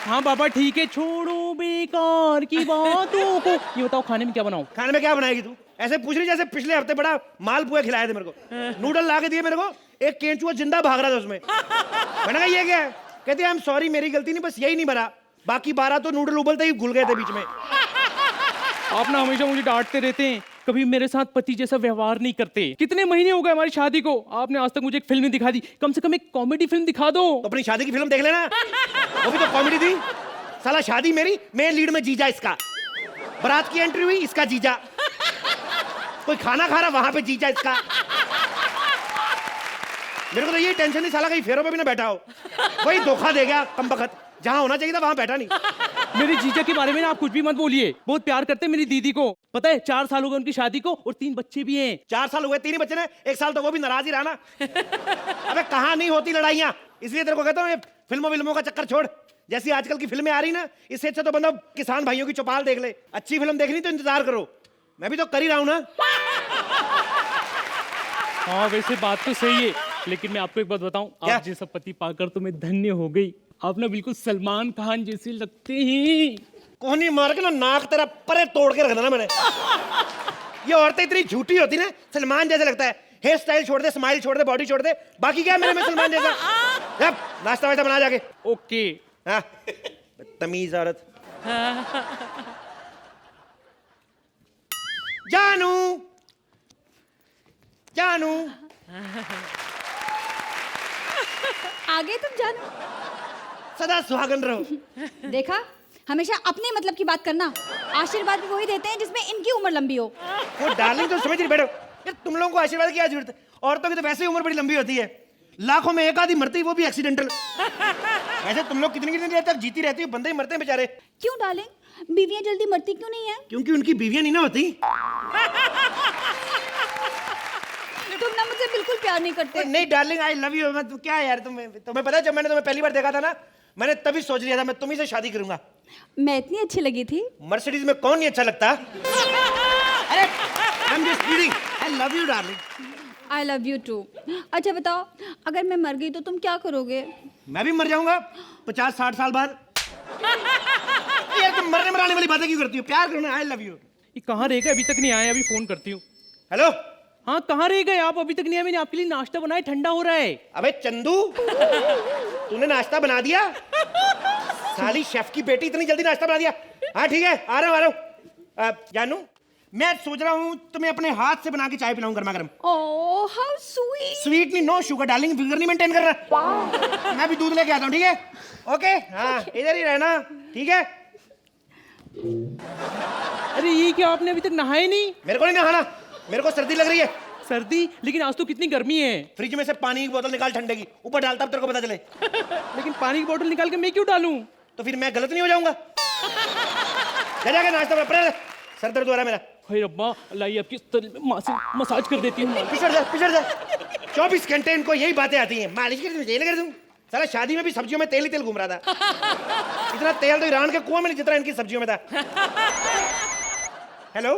हाँ बाबा ठीक है, छोड़ो बेकार की बातों को। ये बताओ खाने में क्या बनाऊं? खाने में क्या बनाएगी तू? ऐसे पूछ रही जैसे पिछले हफ्ते बड़ा मालपुआ खिलाए थे मेरे को, नूडल ला के दिए मेरे को, एक केंचुआ जिंदा भाग रहा था उसमें। मैंने कहा ये क्या है? कहते आई एम सॉरी, मेरी गलती नहीं, बस यही नहीं भरा, बाकी 12 तो नूडल उबलते ही घुल गए थे बीच में। आप ना हमेशा मुझे डांटते रहते हैं, कभी मेरे साथ पति जैसा व्यवहार नहीं करते। कितने महीने हो गए हमारी शादी को, आपने आज तक मुझे एक फिल्म नहीं दिखा दी। कम से कम एक कॉमेडी फिल्म दिखा दो। तो अपनी शादी की फिल्म देख लेना, वो भी तो कॉमेडी थी। साला शादी मेरी, मेन लीड में जीजा इसका, बारात की एंट्री हुई इसका जीजा, कोई खाना खा रहा वहां पे जीजा इसका। मेरे को तो ये टेंशन नहीं साला कहीं फेरों पे भी ना बैठा हो, वही धोखा दे गया कमबख्त, जहां होना चाहिए था वहां बैठा नहीं। मेरी जीजा के बारे में ना आप कुछ भी मत बोलिए, बहुत प्यार करते हैं मेरी दीदी को। पता है 4 साल हो गए उनकी शादी को और 3 बच्चे भी हैं। 4 साल हुए, 3 ही बच्चे ने, 1 साल तो वो भी नाराज ही रहा ना। अबे कहाँ नहीं होती लड़ाइयाँ, इसलिए तेरे को कहता हूँ फिल्मों का चक्कर छोड़। जैसी आजकल की फिल्में आ रही ना, इससे अच्छा तो बंदा किसान भाइयों की चौपाल देख ले। अच्छी फिल्म देखनी तो इंतजार करो, मैं भी तो कर ही रहा हूँ ना। हाँ वैसे बात तो सही है, लेकिन मैं आपको एक बात बताऊं, क्या? आप जैसा पति पाकर तो मैं धन्य हो गई। आप ना बिल्कुल सलमान खान जैसे लगते हैं। कोहनी मार के ना नाक तेरा परे तोड़ के रख देना मैंने। ये औरतें इतनी झूठी होती ना, सलमान जैसे लगता है। हेयर स्टाइल छोड़ दे, स्माइल छोड़ दे, बॉडी छोड़ दे, बाकी क्या है मेरे में सलमान जैसा। जब नाश्ता वास्ता बना जाके। ओके। हाँ तमीज औरत। जानू जानू, आगे तुम जानो। सदा सुहागन रहो। देखा, हमेशा अपने मतलब की बात करना। आशीर्वाद भी वही देते हैं जिसमें इनकी उम्र लंबी हो। वो डार्लिंग तो समझ नहीं बैठो यार, तुम लोगों को आशीर्वाद की क्या जरूरत है? औरतों की तो वैसे ही उम्र बड़ी लंबी होती है, लाखों में एक आधी मरती, वो भी एक्सीडेंटल। वैसे तुम लोग कितनी कितनी देर तक जीती रहती हो, बंदे ही मरते हैं बेचारे। क्यों डार्लिंग, बीवियां जल्दी मरती क्यों नहीं है? क्योंकि उनकी बीवियां नहीं ना होती। तुम ना मुझसे बिल्कुल प्यार नहीं करते। नहीं डार्लिंग, आई लव यू। मैं क्या यार, तुम्हें पता है जब मैंने तुम्हें पहली बार देखा था ना, मैंने तभी सोच लिया था मैं तुम्ही से शादी करूंगा। मैं इतनी अच्छी लगी थी? मर्सिडीज में कौन नहीं अच्छा लगता? अरे I am just kidding, I love you darling. I love you too. अच्छा बताओ, अगर मैं मर गई तो तुम क्या करोगे? मैं भी मर जाऊंगा 50-60 साल बाद। यार तुम मरने मराने वाली बातें क्यों करती हो? प्यार करना। आई लव यू। ये कहाँ रह गए, अभी तक नहीं आए? अभी फोन करती हूँ। हेलो, हाँ कहाँ रह गए आप? अभी तक नहीं आए, मैंने आपके लिए नाश्ता बनाया, ठंडा हो रहा है। अबे चंदू, तूने नाश्ता बना दिया? साली शेफ की बेटी, इतनी जल्दी नाश्ता बना दिया? हाँ ठीक है, आ रहा हूँ। जानू, मैं सोच रहा हूँ तुम्हें अपने हाथ से बना के चाय पिलाऊं गर्मा गर्म। Oh how sweet. स्वीट नहीं, नो शुगर डार्लिंग, फिगर नहीं मेंटेन कर रहा। मैं भी दूध लेके आता हूँ, ठीक है? ओके, हाँ इधर ही रहना, ठीक है? अरे ये क्या, आपने अभी तक नहाए नहीं? मेरे को नहीं नहाना, मेरे को सर्दी लग रही है। सर्दी? लेकिन आज तो कितनी गर्मी है। फ्रिज में से पानी की बोतल निकाल ठंडे की, ऊपर डालता अब तेरे को पता चले। लेकिन पानी की बोतल निकाल के मैं क्यों डालूं? तो फिर मैं गलत नहीं हो जाऊंगा? जाके नाश्ता बना, सर दर्द हो रहा है मेरा। हे रब्बा, अल्लाह आपकी मसाज कर देती हूँ। पिछड़ जा। 24 घंटे इनको यही बातें आती हैं, मालिश कर दूं, तेल कर दूं। साला शादी में भी सब्जियों में तेल ही तेल घूम रहा था। इतना तेल तो ईरान के कुआं में नहीं जितना इनकी सब्जियों में था। हेलो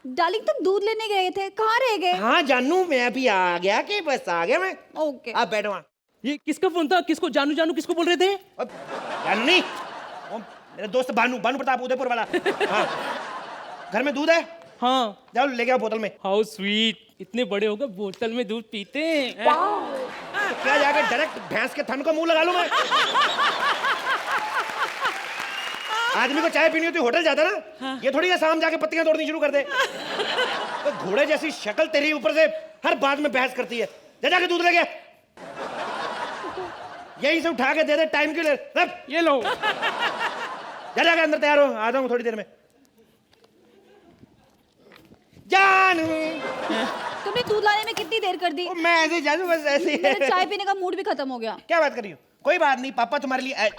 डार्लिंग, तुम दूध लेने गए थे, कहाँ रह गए? हाँ जानू, मैं अभी आ गया कि बस आ गया मैं। ओके। आप बैठो वहाँ। ये किसका फोन था? किसको जानू जानू किसको बोल रहे थे? अब जानू नहीं, वो मेरा दोस्त भानु प्रताप उदयपुर वाला। हाँ, घर में दूध है? हाँ। जाओ लेके आओ बोतल में। How sweet. इतने बड़े हो गए बोतल में दूध पीते हैं। तो क्या जाकर डायरेक्ट भैंस के थन को मुंह लगा लूं मैं? आदमी को चाय पीनी होती होटल जाता ना, ये थोड़ी है शाम जाके पत्तियां तोड़नी शुरू कर दे। तो घोड़े जैसी शक्ल तेरी, ऊपर से हर बात में बहस करती है। जा जाके दूध ले गया, यही से उठा के दे दे टाइम के लिए। ये लो। जा जाके अंदर तैयार हो, आ जाऊंगा थोड़ी देर में। जानू तुमने दूध लाने में कितनी देर कर दी? मैं ऐसे ही जानू, बस ऐसे ही। मेरा चाय पीने का मूड भी खत्म हो गया। क्या बात कर रही हो? कोई बात नहीं, पापा तुम्हारे लिए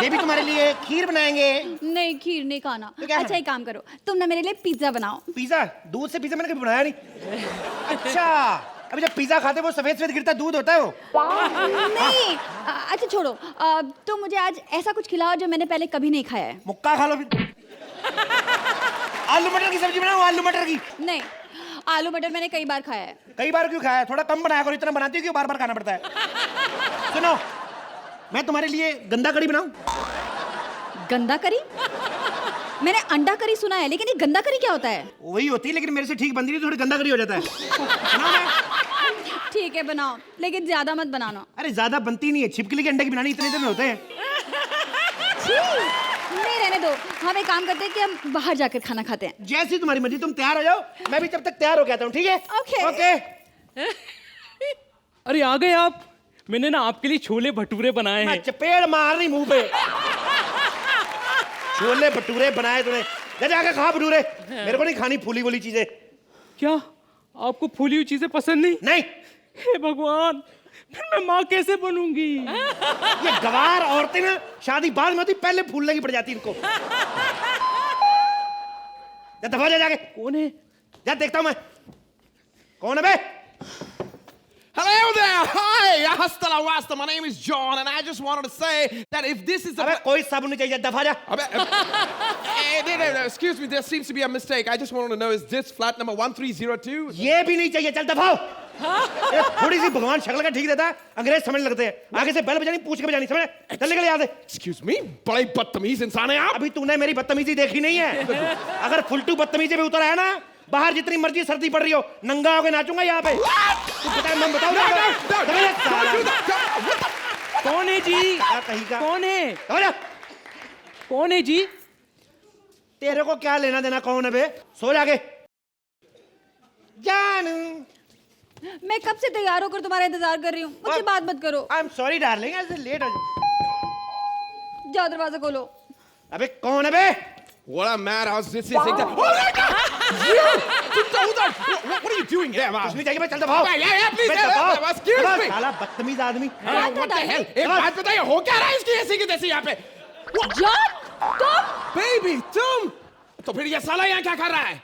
ये भी तुम्हारे लिए खीर बनाएंगे। नहीं, खीर नहीं खाना। तो क्या अच्छा, एक काम करो, तुम ना मेरे लिए पिज्जा बनाओ। पिज्जा? दूध से पिज्जा मैंने कभी बनाया नहीं। अच्छा, अभी जब पिज्जा खाते वो सफेद सफेद गिरता दूध होता है वो? नहीं, अच्छा छोड़ो, तुम मुझे आज ऐसा कुछ खिलाओ जो मैंने पहले कभी नहीं खाया है। मुक्का खा लो फिर। आलू मटर की सब्जी बनाओ, आलू मटर की। नहीं, आलू मटर मैंने कई बार खाया है। कई बार क्यों खाया? थोड़ा कम बनाया करो, इतना बनाती हो क्यों बार बार खाना पड़ता है? सुनो, मैं तुम्हारे लिए गंदा करी बनाऊं? गंदा करी? मैंने अंडा करी सुना है, लेकिन ये गंदा करी क्या होता है? वही होती है, लेकिन मेरे से ठीक बनती नहीं, थोड़ी गंदा करी हो जाता है। बनाओ मैं? ठीक है, बनाओ, लेकिन ज्यादा मत बनाना। अरे ज्यादा बनती नहीं है, छिपकली के अंडे की बनानी इतने इतने होते हैं। नहीं, रहने दो, हम एक काम करते हैं कि हम बाहर जाकर खाना खाते हैं। जैसी तुम्हारी मर्जी, तुम तैयार हो जाओ, मैं भी जब तक तैयार हो के आता हूँ, ठीक है? ओके। ओके। अरे आ गए आप। मैंने ना आपके लिए छोले भटूरे बनाए हैं। चपेड़ मार रही मुंह पे। छोले भटूरे बनाए तूने? जा जाके खा भटूरे, मेरे को नहीं खानी फूली वूली चीजें। क्या आपको फूली हुई चीजें पसंद नहीं? नहीं। हे भगवान, फिर मैं माँ कैसे बनूंगी? ये गवार औरतें ना शादी बाद में होती, पहले फूलने की पड़ जाती इनको। जा दफा जा जाके। कौन है? जा देखता हूं मैं कौन है बे। Hello there! Hi! Hasta la vista. My name is John, and I just wanted to say that if this is अबे कोई साबुन नहीं चाहिए, दफा जा। no, excuse me. There seems to be a mistake. I just wanted to know, is this flat number 1302? ये भी नहीं चाहिए, चल दफाओ। थोड़ी सी भगवान शक्ल का ठीक देता है, अंग्रेज समझ लगते हैं। आगे से बैल बजानी, पूछ के बजानी, समझ? चल निकल यहाँ से। Excuse me, बड़े बदतमीज इंसान है आप। अभी तूने मेरी बदतमीजी देखी नहीं है। अगर फुलटू बदतमीजी में उतर आया ना, बाहर जितनी मर्जी सर्दी पड़ रही हो, नंगा होके नाचूंगा यहाँ पे। तू बता, मैं बताऊँ? कौन है जी? कहीं का कौन है? कौन है जी? तेरे को क्या लेना देना कौन है बे? सो जाके। जानू मैं कब से तैयार होकर तुम्हारा इंतजार कर रही हूँ, मुझसे बात मत करो। आई एम सॉरी डार्लिंग, ऐसे लेट हो जाओ, दरवाजा खोलो। अबे कौन है बे? What a madhouse this is! Oh my God! What are you doing here, man? कुछ नहीं चाहिए, मैं चल दफाओ। Yeah, please, excuse me. साला बदतमीज आदमी। What the hell? एक बात बताइए, हो क्या रहा है इसकी ऐसी की तैसी यहाँ पे? जॉन, तुम? Baby, तुम? तो फिर ये साला यहाँ क्या कर रहा है?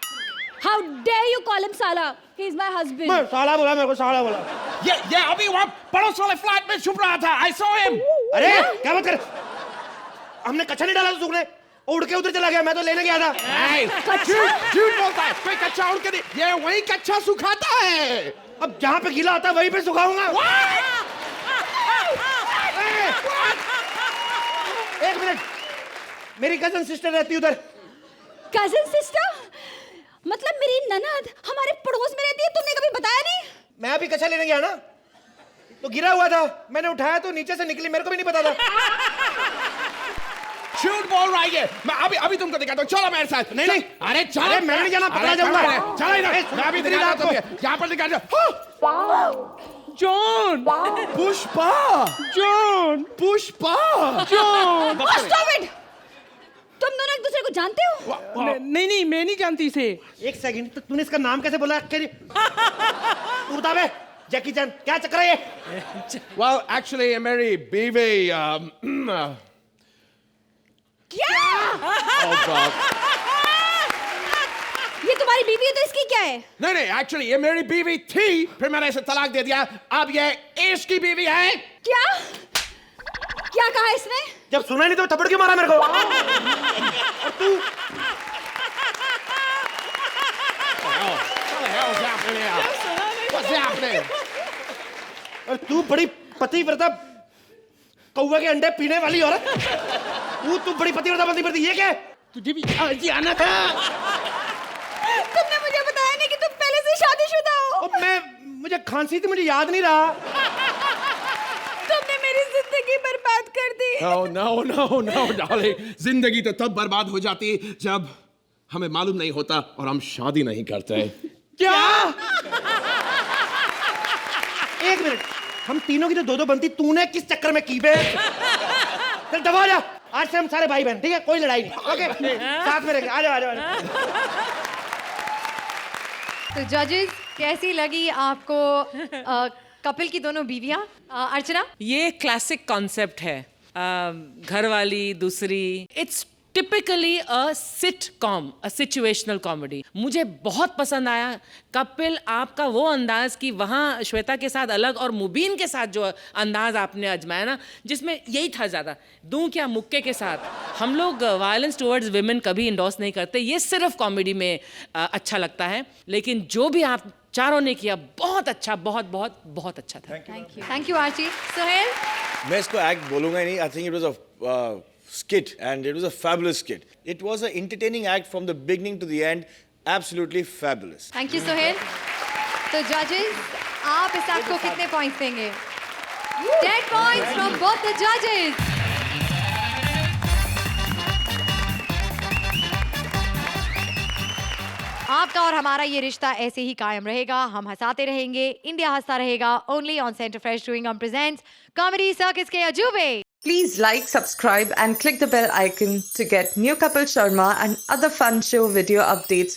How dare you call him Sala? He is my husband. मैं साला बोला, मेरे को साला बोला। ये अभी वहाँ पड़ोस वाले फ्लैट में छुप रहा था। I saw him. अरे क्या बात कर? हमने कच्चा नहीं डाला तो सूखने, उड़ के उधर चला गया, मैं तो लेने गया था। झूठ बोलता है, कोई कच्चा उड़ के नहीं, ये वही कच्चा सुखाता है। अब जहाँ पे गीला होता है वहीं पे सुखाऊंगा। एक मिनट, मेरी कजन सिस्टर रहती उधर। Cousin sister? मतलब मेरी ननद हमारे पड़ोस में रहती है, तुमने कभी बताया नहीं? मैं अभी कच्चा लेने गया ना, तो गिरा हुआ था, मैंने उठाया तो नीचे से निकली, मेरे को भी नहीं पता था। झूठ बोल रहा है, मैं अभी तुमको दिखाता हूँ, चलो मेरे साथ। नहीं, अरे चलो। अरे मैं नहीं जाना, पकड़ा जाऊंगा। चलो इधर, मैं अभी दिखाता हूँ तुम्हें, यहाँ पर दिखा John! Pushpa! John! Pushpa! John! Stop it! तुम दोनों एक दूसरे को जानते हो? नहीं, मैं नहीं जानती इसे। एक सेकंड, तो तूने इसका नाम कैसे बोला? तू बता बे, जैकी चैन, क्या चक्कर है ये? Well, actually, मेरी बीवी क्या? Oh God. ये तुम्हारी बीवी है तो इसकी क्या है? नहीं, एक्चुअली ये मेरी बीवी थी, फिर मैंने इसे तलाक दे दिया, अब ये इसकी बीवी है। क्या? क्या कहा इसने? जब सुना नहीं तो थप्पड़ क्यों मारा मेरे को? और तू? What's happening? और तू बड़ी पतिव्रता कौवा के अंडे पीने वाली औरत, तू बड़ी पतिव्रता बनती पड़ती, ये क्या है? तुझे भी आज आना था। तुमने मुझे बताया नहीं कि तुम पहले से शादीशुदा हो। मुझे खांसी थी, मुझे याद नहीं रहा। तुमने मेरी जिंदगी बर्बाद कर दी। No, डार्लिंग, जिंदगी तो तब बर्बाद हो जाती जब हमें मालूम नहीं होता और हम शादी नहीं करते। क्या? एक मिनट, हम तीनों की तो दो बनती, तूने किस चक्कर में की बे? चल दबा जा, आज से हम सारे भाई बहन, ठीक है? कोई लड़ाई नहीं, ओके? साथ में रहेंगे, आ जाओ। तो जजेस, कैसी लगी आपको कपिल की दोनों बीवियां? अर्चना? ये क्लासिक कॉन्सेप्ट है, घर वाली दूसरी। It's typically a sitcom, a situational comedy. मुझे बहुत पसंद आया कपिल, आपका वो अंदाज कि वहाँ श्वेता के साथ अलग और मुबीन के साथ जो अंदाज आपने आजमाया ना, जिसमें यही था ज़्यादा, दूं क्या मुक्के के साथ। हम लोग वायलेंस टुवर्ड्स विमेन कभी इंडोर्स नहीं करते, ये सिर्फ कॉमेडी में अच्छा लगता है। लेकिन जो भी आप चारों ने किया, बहुत अच्छा, बहुत अच्छा था। Thank you Archi. सोहेल? मैं इसको एक्ट बोलूंगा ही नहीं। I think it was a skit and it was a fabulous skit. It was an entertaining act from the beginning to the end. Absolutely fabulous. Thank you Sohail. तो जजेस, आप इस एक्ट को कितने पॉइंट्स देंगे? 10 points from both the judges. आपका और हमारा ये रिश्ता ऐसे ही कायम रहेगा, हम हंसाते रहेंगे, इंडिया हंसता रहेगा, only on Center Fresh Chewing Gum presents Comedy Circus के अजूबे। Please like, subscribe and click the bell icon to get new Kapil Sharma and other fun show video updates